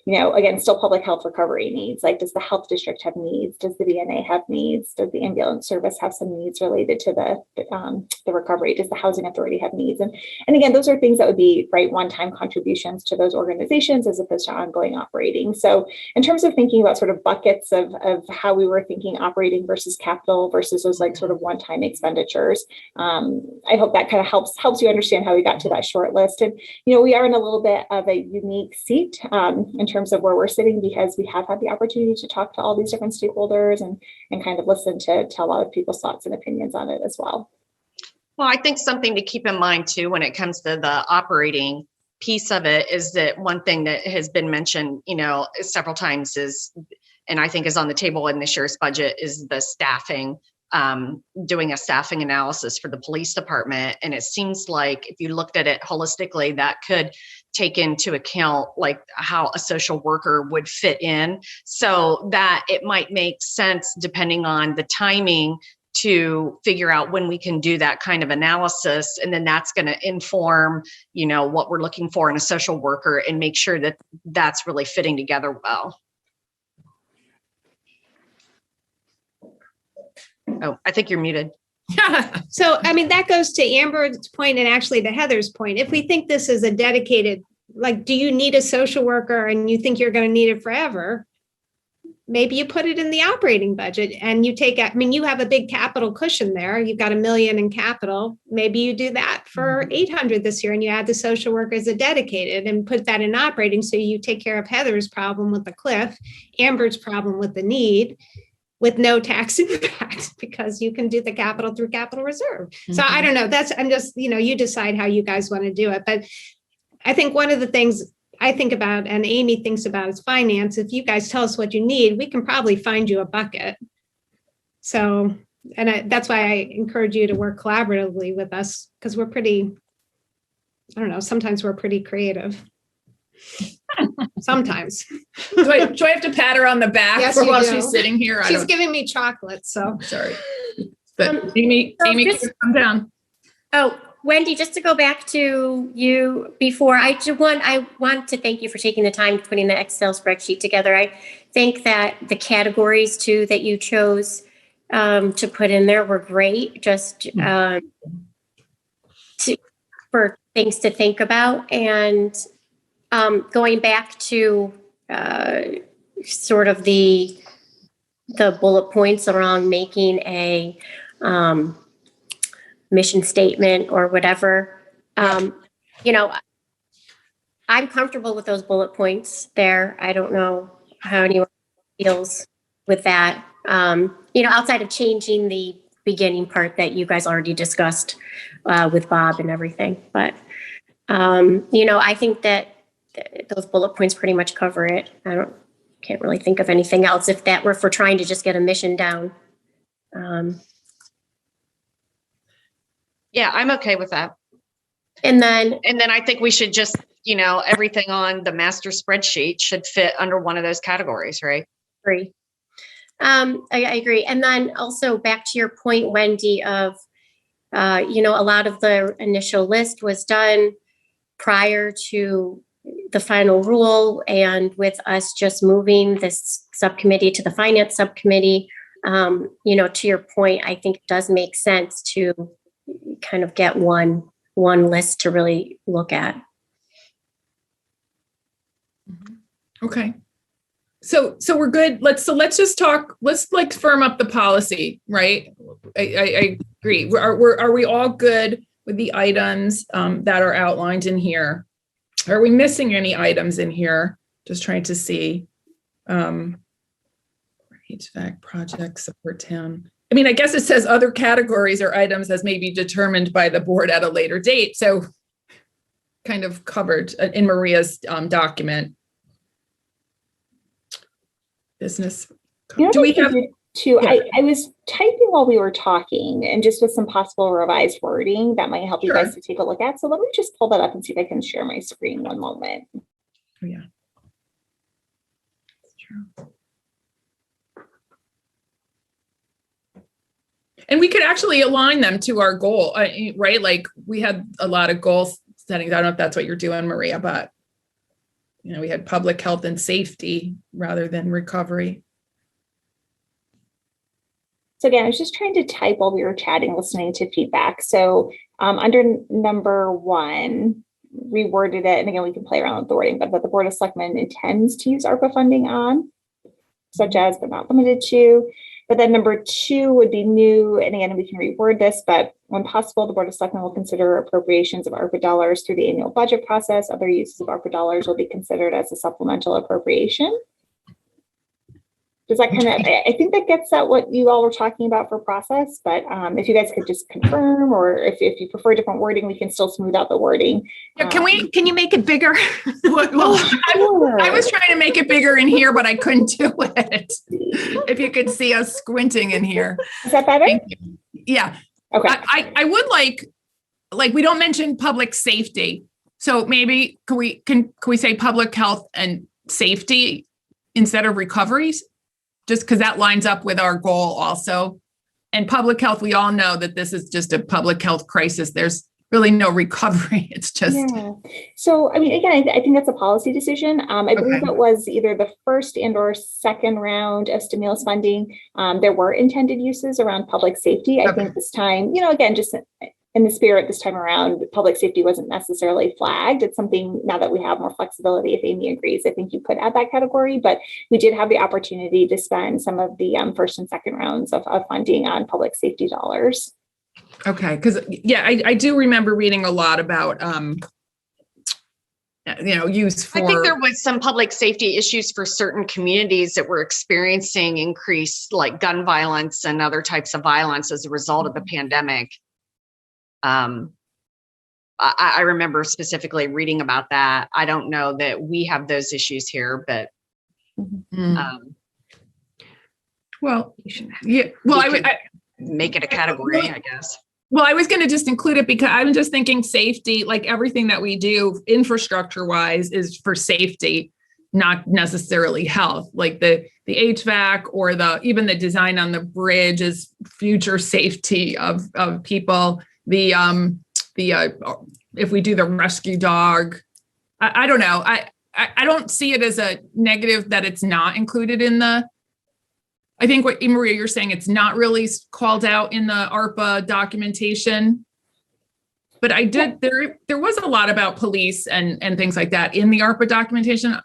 Speaker 9: again, still public health recovery needs. Like, does the health district have needs? Does the VNA have needs? Does the ambulance service have some needs related to the recovery? Does the housing authority have needs? And again, those are things that would be one-time contributions to those organizations as opposed to ongoing operating. So in terms of thinking about sort of buckets of how we were thinking operating versus capital versus those sort of one-time expenditures, I hope that kind of helps you understand how we got to that short list. And we are in a little bit of a unique seat in terms of where we're sitting because we have had the opportunity to talk to all these different stakeholders and kind of listen to a lot of people's thoughts and opinions on it as well.
Speaker 2: Well, I think something to keep in mind too when it comes to the operating piece of it is that one thing that has been mentioned, several times is, and I think is on the table in this year's budget, is the staffing, doing a staffing analysis for the police department. And it seems like if you looked at it holistically, that could take into account like how a social worker would fit in, so that it might make sense depending on the timing to figure out when we can do that kind of analysis. And then that's going to inform, what we're looking for in a social worker and make sure that that's really fitting together well. Oh, I think you're muted.
Speaker 6: So, that goes to Amber's point and actually to Heather's point. If we think this is a dedicated, do you need a social worker and you think you're going to need it forever? Maybe you put it in the operating budget and you take out, you have a big capital cushion there. You've got $1 million in capital. Maybe you do that for 800 this year and you add the social worker as a dedicated and put that in operating. So you take care of Heather's problem with the cliff, Amber's problem with the need, with no tax impact because you can do the capital through capital reserve. Mm-hmm. So I don't know, I'm just, you decide how you guys want to do it. But I think one of the things I think about and Amy thinks about is finance. If you guys tell us what you need, we can probably find you a bucket. So, that's why I encourage you to work collaboratively with us because we're pretty, sometimes we're pretty creative. Sometimes.
Speaker 1: Do I have to pat her on the back while she's sitting here?
Speaker 6: She's giving me chocolate, so.
Speaker 1: Sorry. But Amy, come down.
Speaker 5: Oh, Wendy, just to go back to you before, I want to thank you for taking the time to putting the Excel spreadsheet together. I think that the categories too that you chose to put in there were great, just for things to think about. And going back to sort of the bullet points around making a mission statement or whatever, I'm comfortable with those bullet points there. I don't know how anyone feels with that, outside of changing the beginning part that you guys already discussed with Bob and everything. But, I think that those bullet points pretty much cover it. can't really think of anything else if we're trying to just get a mission down.
Speaker 2: Yeah, I'm okay with that.
Speaker 5: And then
Speaker 2: I think we should just, everything on the master spreadsheet should fit under one of those categories, right?
Speaker 5: agree. I agree. And then also back to your point, Wendy, of, a lot of the initial list was done prior to the final rule, and with us just moving this subcommittee to the finance subcommittee, to your point, I think it does make sense to kind of get one list to really look at.
Speaker 1: Okay. So we're good. Let's just talk, let's like firm up the policy, right? I agree. Are we all good with the items that are outlined in here? Are we missing any items in here? Just trying to see. HVAC project support town. I mean, I guess it says other categories or items as may be determined by the board at a later date. So kind of covered in Maria's document. Business. Do we have
Speaker 9: to,
Speaker 1: yeah.
Speaker 9: I was typing while we were talking, and just with some possible revised wording that might help you guys to take a look at. So let me just pull that up and see if I can share my screen one moment.
Speaker 1: Oh, yeah. That's true. And we could actually align them to our goal, right? Like we had a lot of goal settings. I don't know if that's what you're doing, Maria, but we had public health and safety rather than recovery.
Speaker 9: So again, I was just trying to type while we were chatting, listening to feedback. So under number 1, reworded it. And again, we can play around with the wording, but that the Board of Selectmen intends to use ARPA funding on, such as, but not limited to. But then number 2 would be new. And again, we can reword this, but when possible, the Board of Selectmen will consider appropriations of ARPA dollars through the annual budget process. Other uses of ARPA dollars will be considered as a supplemental appropriation. Does that kind of, I think that gets at what you all were talking about for process, but if you guys could just confirm, or if you prefer different wording, we can still smooth out the wording.
Speaker 1: Yeah, can you make it bigger? Well, I was trying to make it bigger in here, but I couldn't do it. If you could see us squinting in here.
Speaker 9: Is that better?
Speaker 1: Thank you. Yeah.
Speaker 9: Okay.
Speaker 1: I would like we don't mention public safety. So maybe can we say public health and safety instead of recoveries? Just because that lines up with our goal also. And public health, we all know that this is just a public health crisis. There's really no recovery. It's just.
Speaker 9: Yeah. So, I mean, again, I think that's a policy decision. I believe it was either the first and or second round of stimulus funding. There were intended uses around public safety. I think this time, again, just in the spirit this time around, public safety wasn't necessarily flagged. It's something now that we have more flexibility, if Amy agrees, I think you could add that category, but we did have the opportunity to spend some of the first and second rounds of funding on public safety dollars.
Speaker 1: Okay, because I do remember reading a lot about use for.
Speaker 2: I think there was some public safety issues for certain communities that were experiencing increased like gun violence and other types of violence as a result of the pandemic. I remember specifically reading about that. I don't know that we have those issues here, but
Speaker 1: well, yeah. Well, I
Speaker 2: make it a category, I guess.
Speaker 1: Well, I was going to just include it because I'm just thinking safety, like everything that we do infrastructure wise is for safety, not necessarily health. Like the HVAC or even the design on the bridge is future safety of people. If we do the rescue dog, I don't know. I don't see it as a negative that it's not included in I think what Maria, you're saying, it's not really called out in the ARPA documentation, but there was a lot about police and things like that in the ARPA documentation,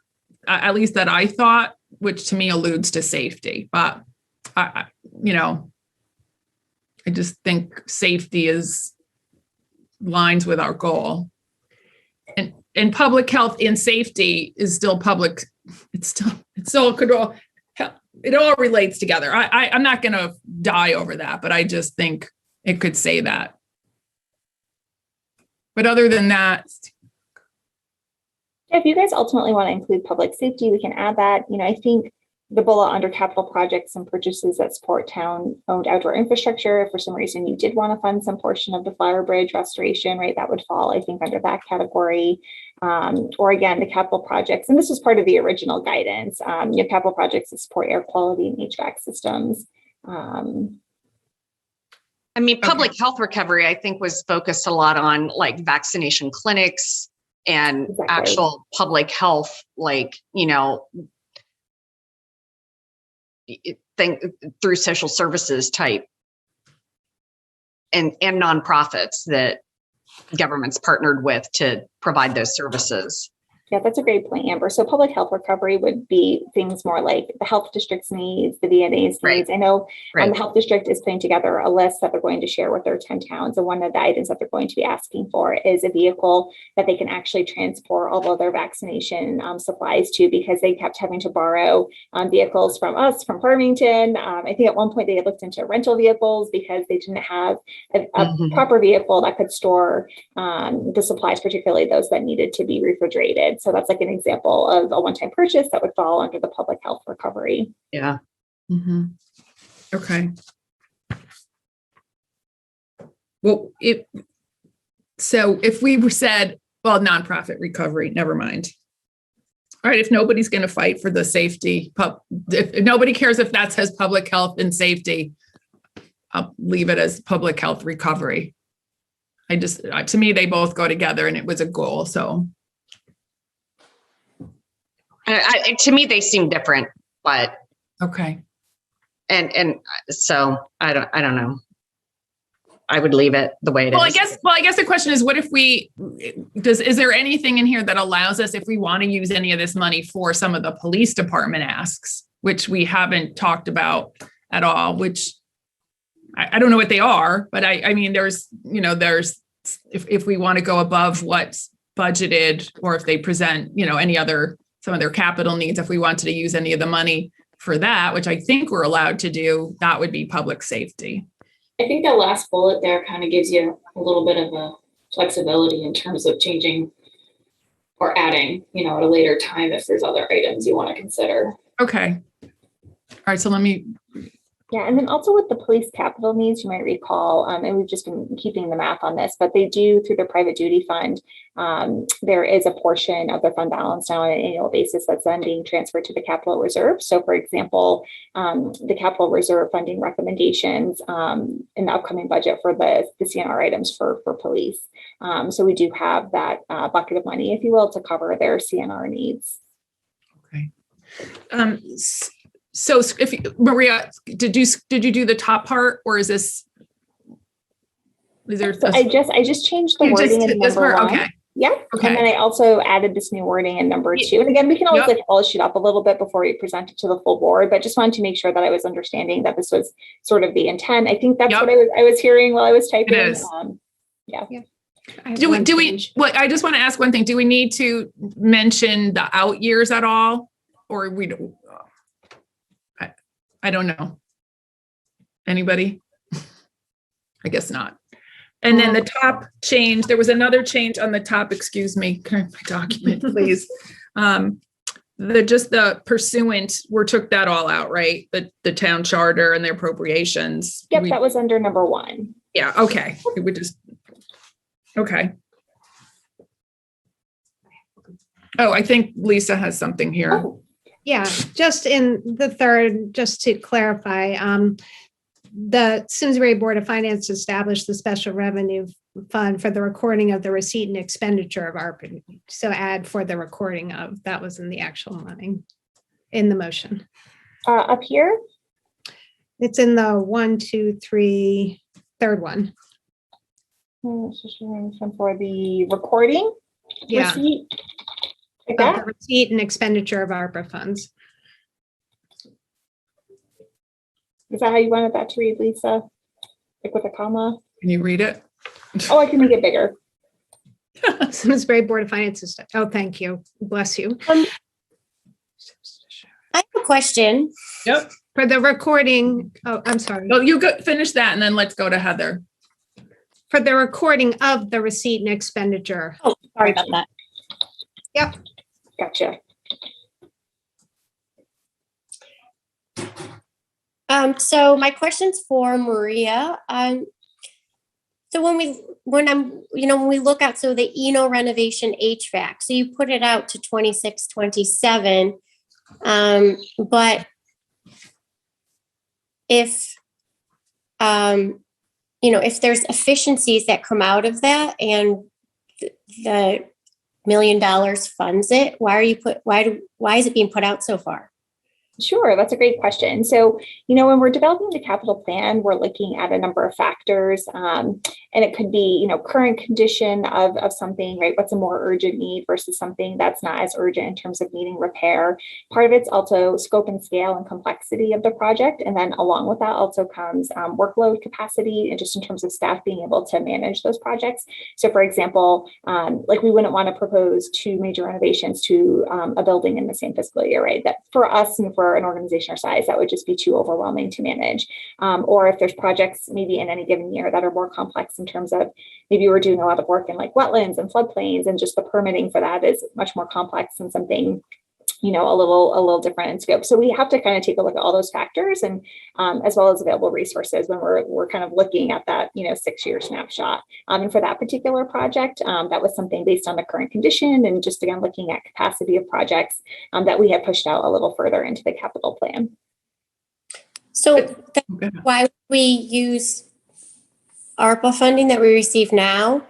Speaker 1: at least that I thought, which to me alludes to safety, but I just think safety lines with our goal, and public health and safety is still public. It all relates together. I'm not going to die over that, but I just think it could say that. But other than that,
Speaker 9: If you guys ultimately want to include public safety, we can add that. I think the bullet under capital projects and purchases that support town-owned outdoor infrastructure, if for some reason you did want to fund some portion of the Flower Bridge restoration, right, that would fall, I think, under that category. Or again, the capital projects, and this was part of the original guidance, capital projects to support air quality and HVAC systems.
Speaker 2: Public health recovery, I think, was focused a lot on like vaccination clinics and actual public health, through social services type and nonprofits that governments partnered with to provide those services.
Speaker 9: Yeah, that's a great point, Amber. So public health recovery would be things more like the health district's needs, the VNA's needs. I know the health district is putting together a list that they're going to share with their 10 towns. And one of the items that they're going to be asking for is a vehicle that they can actually transport all of their vaccination supplies to, because they kept having to borrow vehicles from us, from Farmington. I think at one point they had looked into rental vehicles because they didn't have a proper vehicle that could store the supplies, particularly those that needed to be refrigerated. So that's like an example of a one-time purchase that would fall under the public health recovery.
Speaker 2: Yeah.
Speaker 1: Okay. Well, if we said, well, nonprofit recovery, never mind. All right, if nobody's going to fight for the safety, if nobody cares if that says public health and safety, I'll leave it as public health recovery. To me, they both go together, and it was a goal. So.
Speaker 2: To me, they seem different, but
Speaker 1: okay.
Speaker 2: And so I don't know. I would leave it the way it is. I guess
Speaker 1: the question is, what if is there anything in here that allows us, if we want to use any of this money for some of the police department asks, which we haven't talked about at all, which I don't know what they are, but I mean, there's if we want to go above what's budgeted, or if they present, some of their capital needs, if we wanted to use any of the money for that, which I think we're allowed to do, that would be public safety.
Speaker 4: I think the last bullet there kind of gives you a little bit of a flexibility in terms of changing or adding, at a later time if there's other items you want to consider.
Speaker 1: Okay. All right. So let me.
Speaker 9: Yeah, and then also with the police capital needs, you might recall, and we've just been keeping the math on this, but they do, through their private duty fund, there is a portion of their fund balance now on an annual basis that's then being transferred to the capital reserve. So for example, the capital reserve funding recommendations in the upcoming budget for the CNR items for police. So we do have that bucket of money, if you will, to cover their CNR needs.
Speaker 1: Okay. So if Maria, did you do the top part, or is there?
Speaker 9: So I just changed the wording in number one.
Speaker 1: Okay.
Speaker 9: Yeah. Okay. And then I also added this new wording in number 2. And again, we can always polish it up a little bit before we present it to the full board, but just wanted to make sure that I was understanding that this was sort of the intent. I think that's what I was hearing while I was typing.
Speaker 1: It is.
Speaker 9: Yeah.
Speaker 1: Do we? Well, I just want to ask one thing. Do we need to mention the out years at all, or we don't? I don't know. Anybody? I guess not. And then the top change, there was another change on the top, excuse me, can I have my document, please? The pursuant, we took that all out, right? The town charter and the appropriations.
Speaker 9: Yep, that was under number 1.
Speaker 1: Yeah, okay. It would just, okay. Oh, I think Lisa has something here.
Speaker 9: Oh.
Speaker 6: Yeah, just in the third, just to clarify, the Simsbury Board of Finance established the special revenue fund for the recording of the receipt and expenditure of Arpa. So add for the recording of, that was in the actual money in the motion.
Speaker 9: Up here?
Speaker 6: It's in the 1, 2, 3, third one.
Speaker 9: For the recording?
Speaker 6: Yeah.
Speaker 9: Receipt? Like that?
Speaker 6: The receipt and expenditure of ARPA funds.
Speaker 9: Is that how you wanted that to read, Lisa? Like with a comma?
Speaker 1: Can you read it?
Speaker 9: Oh, I can make it bigger.
Speaker 6: Simsbury Board of Finance. Oh, thank you. Bless you.
Speaker 5: I have a question.
Speaker 1: Yep.
Speaker 6: For the recording, oh, I'm sorry.
Speaker 1: Well, you go finish that and then let's go to Heather.
Speaker 6: For the recording of the receipt and expenditure.
Speaker 5: Oh, sorry about that.
Speaker 6: Yep.
Speaker 9: Gotcha.
Speaker 5: So my question's for Maria. So when we look at, so the renovation HVAC, so you put it out to 26, 27. But if, if there's efficiencies that come out of that and the $1 million funds it, why is it being put out so far?
Speaker 9: Sure, that's a great question. So, when we're developing the capital plan, we're looking at a number of factors, and it could be, current condition of something, right? What's a more urgent need versus something that's not as urgent in terms of needing repair. Part of it's also scope and scale and complexity of the project. And then along with that also comes workload capacity and just in terms of staff being able to manage those projects. So for example, we wouldn't want to propose 2 major renovations to a building in the same fiscal year, right? That for us and for an organization our size, that would just be too overwhelming to manage. Or if there's projects maybe in any given year that are more complex in terms of maybe we're doing a lot of work in like wetlands and floodplains, and just the permitting for that is much more complex than something, a little different in scope. So we have to kind of take a look at all those factors and as well as available resources when we're kind of looking at that, 6-year snapshot. And for that particular project, that was something based on the current condition and just again, looking at capacity of projects that we had pushed out a little further into the capital plan.
Speaker 5: So why would we use ARPA funding that we receive now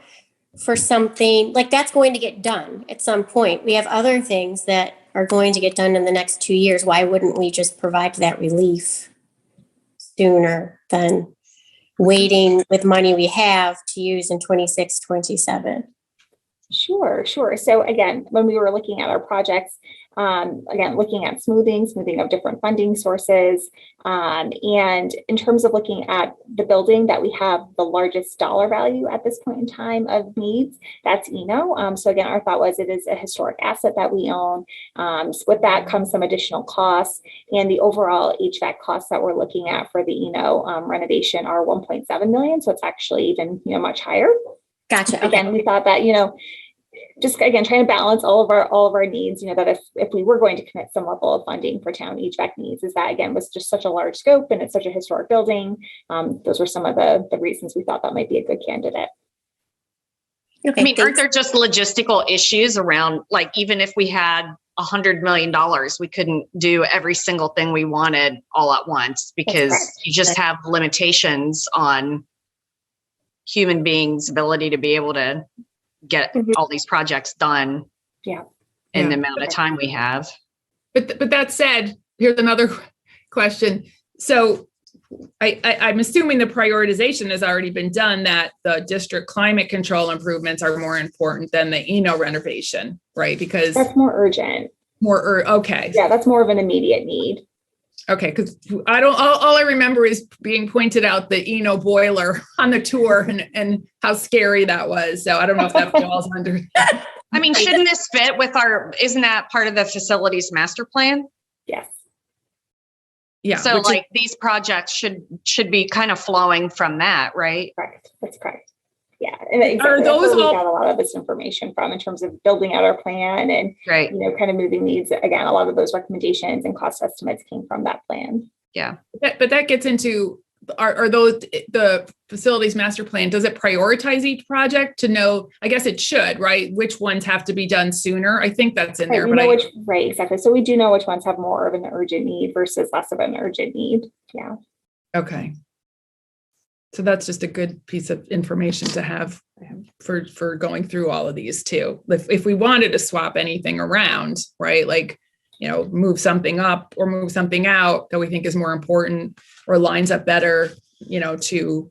Speaker 5: for something like that's going to get done at some point? We have other things that are going to get done in the next 2 years. Why wouldn't we just provide that relief sooner than waiting with money we have to use in 26, 27? Sure.
Speaker 9: So again, when we were looking at our projects, looking at smoothing of different funding sources. And in terms of looking at the building that we have the largest dollar value at this point in time of needs, that's So again, our thought was it is a historic asset that we own. So with that comes some additional costs, and the overall HVAC costs that we're looking at for the renovation are 1.7 million. So it's actually even much higher.
Speaker 5: Gotcha.
Speaker 9: Again, we thought that, just again, trying to balance all of our needs, that if we were going to commit some level of funding for town HVAC needs, is that again, was just such a large scope and it's such a historic building. Those were some of the reasons we thought that might be a good candidate.
Speaker 5: Okay,
Speaker 2: I mean, aren't there just logistical issues around, like, even if we had $100 million, we couldn't do every single thing we wanted all at once because you just have limitations on human beings' ability to be able to get all these projects done in the amount of time we have.
Speaker 1: But that said, here's another question. So I'm assuming the prioritization has already been done, that the district climate control improvements are more important than the renovation, right? Because
Speaker 9: that's more urgent.
Speaker 1: Okay.
Speaker 9: Yeah, that's more of an immediate need.
Speaker 1: Okay, because all I remember is being pointed out the boiler on the tour and how scary that was. So I don't know if that falls under.
Speaker 2: I mean, shouldn't this fit with isn't that part of the facilities master plan?
Speaker 9: Yes.
Speaker 1: Yeah.
Speaker 2: So these projects should be kind of flowing from that, right?
Speaker 9: Correct. That's correct. Yeah. And exactly,
Speaker 1: are those
Speaker 9: we got a lot of this information from in terms of building out our plan and, kind of moving these, again, a lot of those recommendations and cost estimates came from that plan.
Speaker 2: Yeah.
Speaker 1: But that gets into, are those the facilities master plan, does it prioritize each project to know, I guess it should, right? Which ones have to be done sooner? I think that's in there.
Speaker 9: Right, exactly. So we do know which ones have more of an urgent need versus less of an urgent need. Yeah.
Speaker 1: Okay. So that's just a good piece of information to have for going through all of these too. If we wanted to swap anything around, right? Like, move something up or move something out that we think is more important or lines up better, for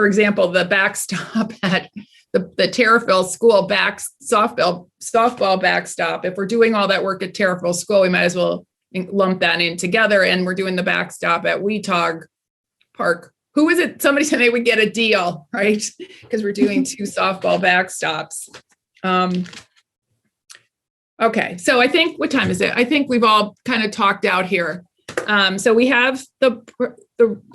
Speaker 1: example, the backstop at the Terriffill School softball backstop. If we're doing all that work at Terriffill School, we might as well lump that in together. And we're doing the backstop at Weetog Park. Who is it? Somebody said they would get a deal, right? Because we're doing 2 softball backstops. Okay, so I think, what time is it? I think we've all kind of talked out here. So we have the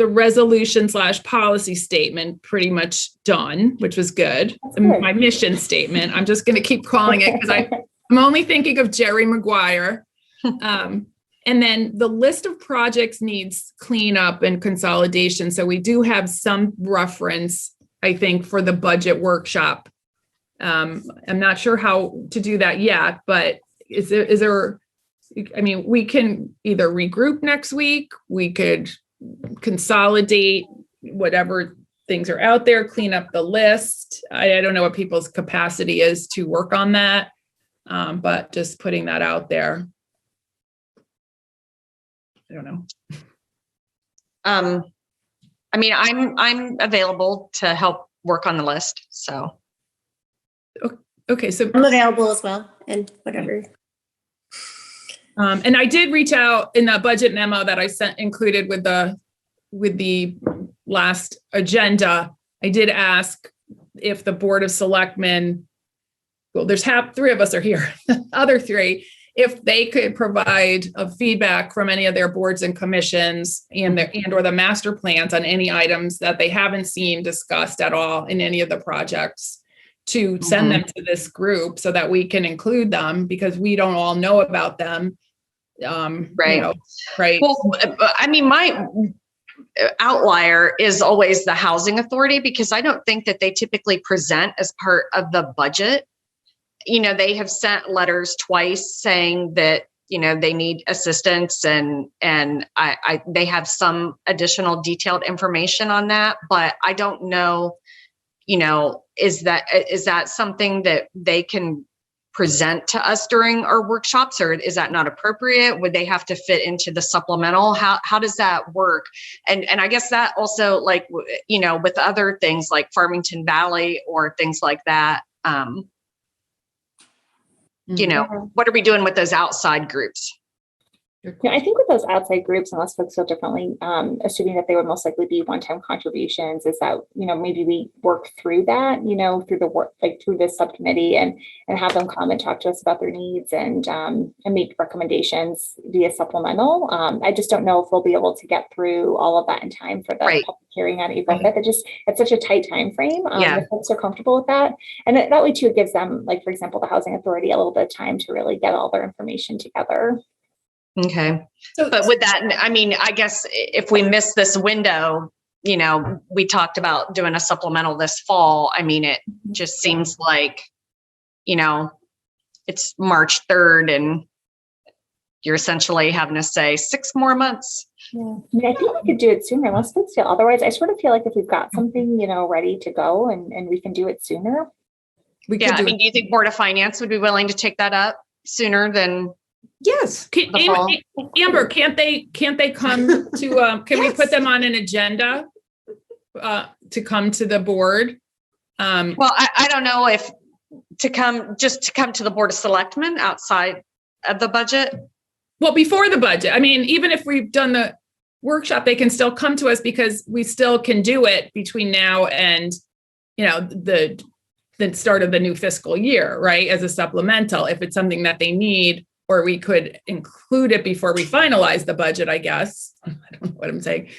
Speaker 1: resolution / policy statement pretty much done, which was good. My mission statement, I'm just going to keep calling it because I'm only thinking of Jerry Maguire. And then the list of projects needs cleanup and consolidation. So we do have some reference, I think, for the budget workshop. I'm not sure how to do that yet, but is there, I mean, we can either regroup next week, we could consolidate whatever things are out there, clean up the list. I don't know what people's capacity is to work on that, but just putting that out there. I don't know.
Speaker 2: I mean, I'm available to help work on the list. So.
Speaker 1: Okay, so
Speaker 5: I'm available as well, and whatever.
Speaker 1: And I did reach out in the budget memo that I sent included with the last agenda. I did ask if the Board of Selectmen, well, there's three of us are here, other three, if they could provide a feedback from any of their boards and commissions and or the master plans on any items that they haven't seen discussed at all in any of the projects, to send them to this group so that we can include them, because we don't all know about them.
Speaker 2: Right.
Speaker 1: You know, right.
Speaker 2: Well, I mean, my outlier is always the housing authority, because I don't think that they typically present as part of the budget. You know, they have sent letters twice saying that, you know, they need assistance, and they have some additional detailed information on that, but I don't know, you know, is that something that they can present to us during our workshops, or is that not appropriate? Would they have to fit into the supplemental? How does that work? And I guess that also, like, you know, with other things like Farmington Valley or things like that, you know, what are we doing with those outside groups?
Speaker 9: Yeah, I think with those outside groups, unless folks feel differently, assuming that they would most likely be one-time contributions, is that, you know, maybe we work through that, you know, through the work, like through this subcommittee, and have them come and talk to us about their needs and make recommendations via supplemental. I just don't know if we'll be able to get through all of that in time for the public hearing on April 5th. It's such a tight time frame. If folks are comfortable with that. And that way too, it gives them, like, for example, the housing authority a little bit of time to really get all their information together.
Speaker 2: Okay. But with that, I mean, I guess if we miss this window, you know, we talked about doing a supplemental this fall. I mean, it just seems like, you know, it's March 3rd and you're essentially having to say 6 more months.
Speaker 9: Yeah. I mean, I think we could do it sooner unless folks feel otherwise. I sort of feel like if we've got something, you know, ready to go and we can do it sooner.
Speaker 2: I mean, do you think Board of Finance would be willing to take that up sooner than?
Speaker 1: Yes. Amber, can't they come to, can we put them on an agenda to come to the board?
Speaker 2: Well, I don't know if to come to the Board of Selectmen outside of the budget.
Speaker 1: Well, before the budget. I mean, even if we've done the workshop, they can still come to us because we still can do it between now and, you know, the start of the new fiscal year, right? As a supplemental, if it's something that they need. Or we could include it before we finalize the budget, I guess. I don't know what I'm saying.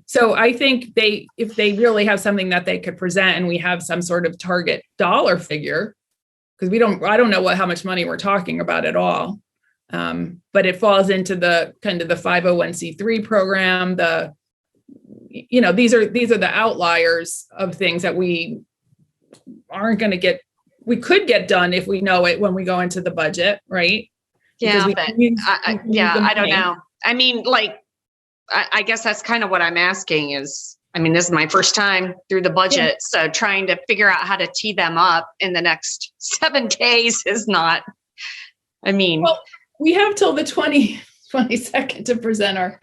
Speaker 1: So I think if they really have something that they could present and we have some sort of target dollar figure, because I don't know how much money we're talking about at all. But it falls into the kind of the 501c3 program. You know, these are the outliers of things that we aren't going to get. We could get done if we know it when we go into the budget, right?
Speaker 2: Yeah, but I don't know. I mean, like, I guess that's kind of what I'm asking is, I mean, this is my first time through the budget. So trying to figure out how to tee them up in the next 7 days is not, I mean.
Speaker 1: Well, we have till the 22nd to present our.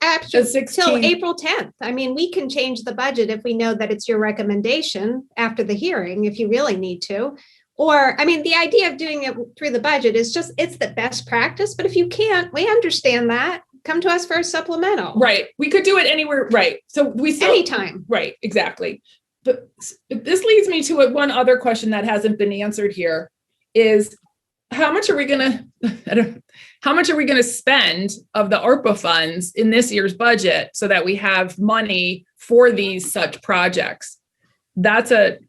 Speaker 6: Actually, till April 10th. I mean, we can change the budget if we know that it's your recommendation after the hearing, if you really need to. Or, I mean, the idea of doing it through the budget is just, it's the best practice. But if you can't, we understand that. Come to us for a supplemental.
Speaker 1: Right. We could do it anywhere. Right. So we still. Anytime. Right. Exactly. But this leads me to one other question that hasn't been answered here is how much are we going to spend of the Arpa funds in this year's budget so that we have money for these such projects? That's a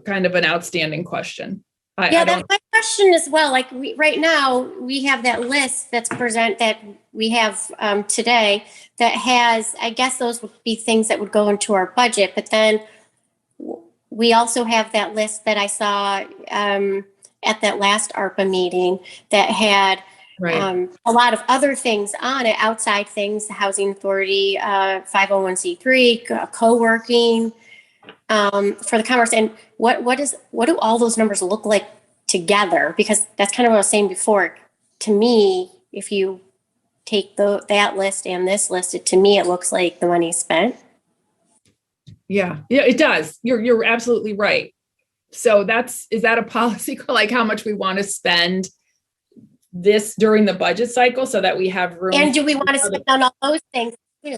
Speaker 1: kind of an outstanding question. I
Speaker 5: Yeah,
Speaker 1: don't,
Speaker 5: that's my question as well. Like right now, we have that list that we have today that has, I guess those would be things that would go into our budget, but then we also have that list that I saw at that last ARPA meeting that had
Speaker 1: right,
Speaker 5: a lot of other things on it, outside things, the Housing Authority, 501c3, co-working, for the commerce. And what do all those numbers look like together? Because that's kind of what I was saying before. To me, if you take that list and this list, to me, it looks like the money spent.
Speaker 1: yeah, it does. You're absolutely right. So is that a policy, like how much we want to spend this during the budget cycle so that we have room?
Speaker 5: And do we want to spend on all those things?
Speaker 2: Well,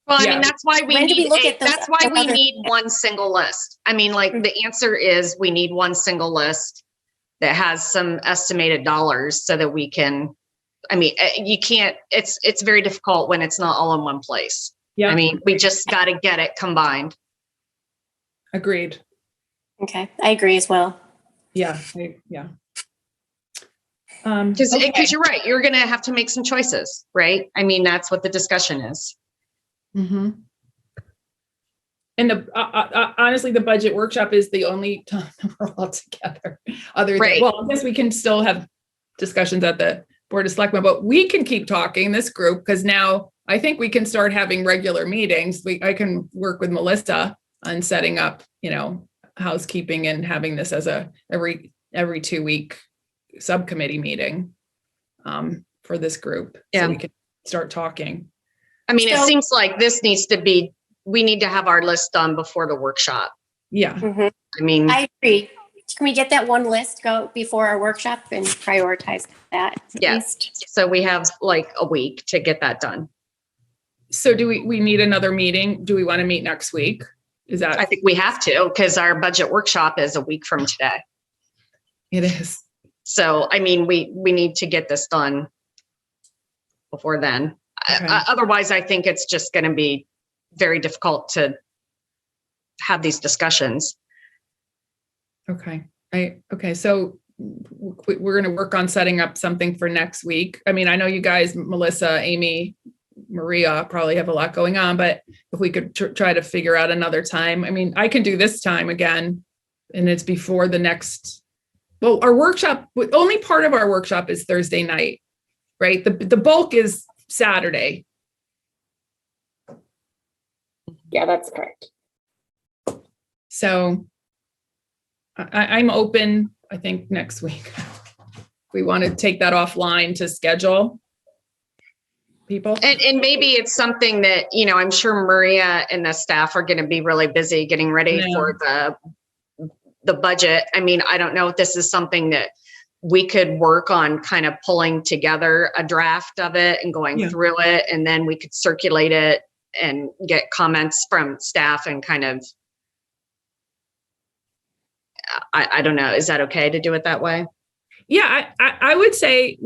Speaker 2: I
Speaker 1: Yeah.
Speaker 2: mean, that's why we
Speaker 5: When do we
Speaker 2: need,
Speaker 5: look at those
Speaker 2: that's why we
Speaker 5: other-
Speaker 2: need one single list. I mean, like the answer is we need one single list that has some estimated dollars so that we can, I mean, you can't, it's very difficult when it's not all in one place.
Speaker 1: Yeah,
Speaker 2: I mean, we just got to get it combined.
Speaker 1: agreed.
Speaker 5: Okay, I agree as well.
Speaker 1: Yeah, yeah.
Speaker 2: Because
Speaker 1: Okay.
Speaker 2: you're right, you're going to have to make some choices, right? I mean, that's what the discussion is.
Speaker 1: Mm-hmm. And honestly, the budget workshop is the only time that we're all together.
Speaker 2: Right.
Speaker 1: Well, I guess we can still have discussions at the Board of Selectmen, but we can keep talking, this group, because now I think we can start having regular meetings. I can work with Melissa on setting up, housekeeping and having this as a every 2-week subcommittee meeting for this group.
Speaker 2: Yeah.
Speaker 1: So we can start talking.
Speaker 2: I mean, it
Speaker 5: So-
Speaker 2: seems like we need to have our list done before the workshop.
Speaker 1: Yeah.
Speaker 5: Mhm.
Speaker 2: I mean,
Speaker 5: I agree. Can we get that one list go before our workshop and prioritize that at
Speaker 2: Yeah.
Speaker 5: least?
Speaker 2: so we have like a week to get that done.
Speaker 1: So do we need another meeting? Do we want to meet next week? Is that?
Speaker 2: I think we have to, because our budget workshop is a week from today.
Speaker 1: It is.
Speaker 2: So, I mean, we need to get this done before then.
Speaker 1: Okay.
Speaker 2: Otherwise, I think it's just going to be very difficult to have these discussions.
Speaker 1: Okay. So we're going to work on setting up something for next week. I mean, I know you guys, Melissa, Amy, Maria, probably have a lot going on, but if we could try to figure out another time. I mean, I can do this time again, and it's before the next. Well, our workshop, only part of our workshop is Thursday night, right? The bulk is Saturday.
Speaker 9: Yeah, that's correct.
Speaker 1: So I'm open, I think, next week. We want to take that offline to schedule people.
Speaker 2: And maybe it's something that, I'm sure Maria and the staff are going to be really busy getting ready
Speaker 1: Yeah.
Speaker 2: for the budget. I mean, I don't know if this is something that we could work on, kind of pulling together a draft of it and going
Speaker 1: Yeah.
Speaker 2: through it, and then we could circulate it and get comments from staff and kind of, I don't know. Is that okay to do it that way?
Speaker 1: Yeah, I would say,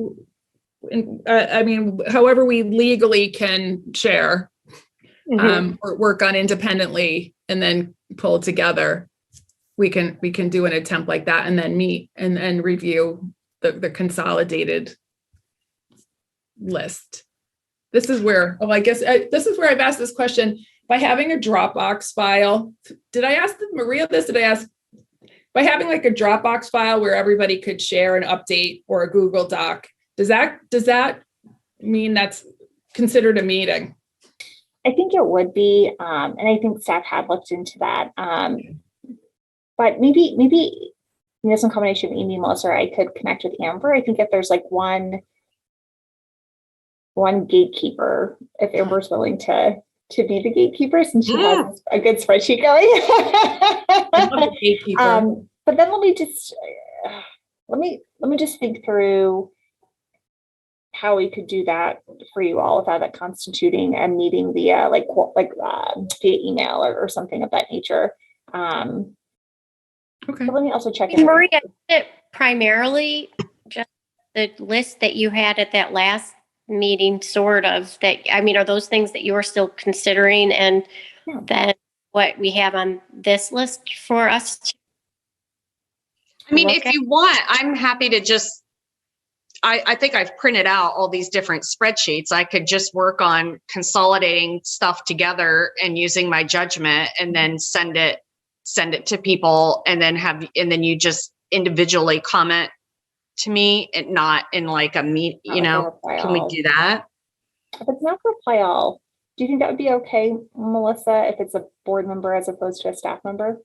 Speaker 1: I mean, however we legally can share, or work on independently and then pull it together. We can do an attempt like that and then meet and review the consolidated list. This is where, this is where I've asked this question. By having a Dropbox file, did I ask Maria this? Did I ask, by having like a Dropbox file where everybody could share an update or a Google Doc, does that mean that's considered a meeting?
Speaker 9: I think it would be, and I think staff had looked into that. But maybe some combination of Amy and Melissa, I could connect with Amber. I think if there's like one gatekeeper, if Amber's willing to be the gatekeeper, since she has a good spreadsheet going. But then let me just think through how we could do that for you all without it constituting a meeting via via email or something of that nature.
Speaker 1: Okay.
Speaker 9: But let me also check.
Speaker 5: And Maria, is it primarily just the list that you had at that last meeting, sort of, that, I mean, are those things that you are still considering, and then what we have on this list for us?
Speaker 2: I mean,
Speaker 5: look
Speaker 2: if
Speaker 5: at-
Speaker 2: you want, I'm happy to just, I think I've printed out all these different spreadsheets. I could just work on consolidating stuff together and using my judgment and then send it to people and then you just individually comment to me and not in like a meet,
Speaker 9: Not
Speaker 2: you
Speaker 9: like a
Speaker 2: know,
Speaker 9: reply
Speaker 2: can we
Speaker 9: all.
Speaker 2: do that?
Speaker 9: If it's not reply all, do you think that would be okay, Melissa, if it's a board member as opposed to a staff member?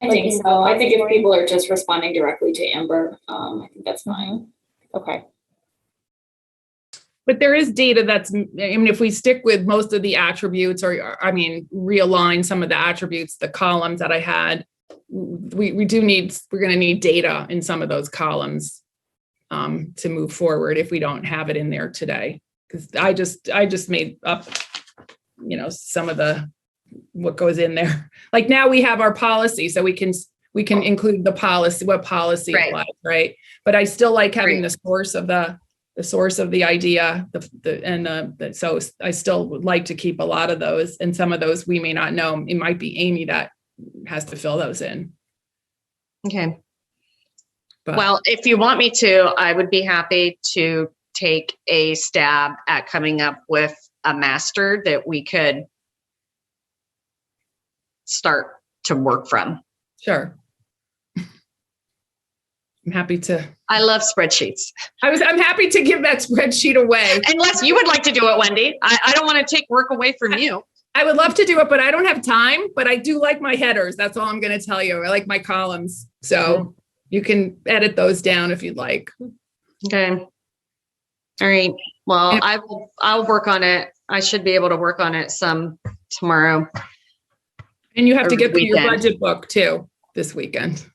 Speaker 4: I
Speaker 9: Like
Speaker 4: think
Speaker 9: in
Speaker 4: so. I think if
Speaker 9: repository?
Speaker 4: people are just responding directly to Amber, I think that's fine.
Speaker 9: Okay.
Speaker 1: But there is data that's, I mean, if we stick with most of the attributes or, I mean, realign some of the attributes, the columns that I had, we're going to need data in some of those columns to move forward if we don't have it in there today. Because I just made up, some of what goes in there. Like now we have our policy, so we can include the policy, what policy
Speaker 2: Right.
Speaker 1: applies, right? But I still like having
Speaker 2: Right.
Speaker 1: the source of the idea, so I still would like to keep a lot of those, and some of those we may not know. It might be Amy that has to fill those in.
Speaker 2: Okay.
Speaker 1: But
Speaker 2: Well, if you want me to, I would be happy to take a stab at coming up with a master that we could start to work from.
Speaker 1: sure. I'm happy to.
Speaker 2: I love spreadsheets.
Speaker 1: I'm happy to give that spreadsheet away.
Speaker 2: Unless you would like to do it, Wendy. I don't want to take work away from you.
Speaker 1: I would love to do it, but I don't have time. But I do like my headers. That's all I'm going to tell you. I like my columns. So you can edit those down if you'd like.
Speaker 2: Okay. All right. Well, I'll work on it. I should be able to work on it some tomorrow.
Speaker 1: And you have to
Speaker 2: Over
Speaker 1: get
Speaker 2: the
Speaker 1: through your
Speaker 2: weekend.
Speaker 1: budget book too this weekend.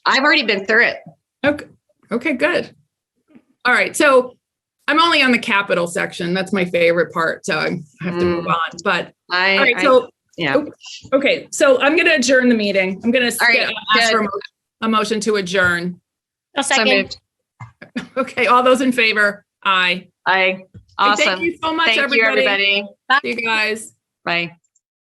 Speaker 2: I've already been through it.
Speaker 1: Okay, good. All right. So I'm only on the capital section. That's my favorite part. So I have to move on. But all right. So
Speaker 2: yeah.
Speaker 1: okay. So I'm going to adjourn the meeting. I'm going to
Speaker 2: All right,
Speaker 1: ask for
Speaker 2: good.
Speaker 1: a motion to adjourn.
Speaker 5: A
Speaker 2: So
Speaker 5: second.
Speaker 2: moved.
Speaker 1: Okay. All those in favor? Aye.
Speaker 2: Awesome.
Speaker 1: Thank you so much,
Speaker 2: Thank you, everybody.
Speaker 1: See you guys.
Speaker 2: Bye.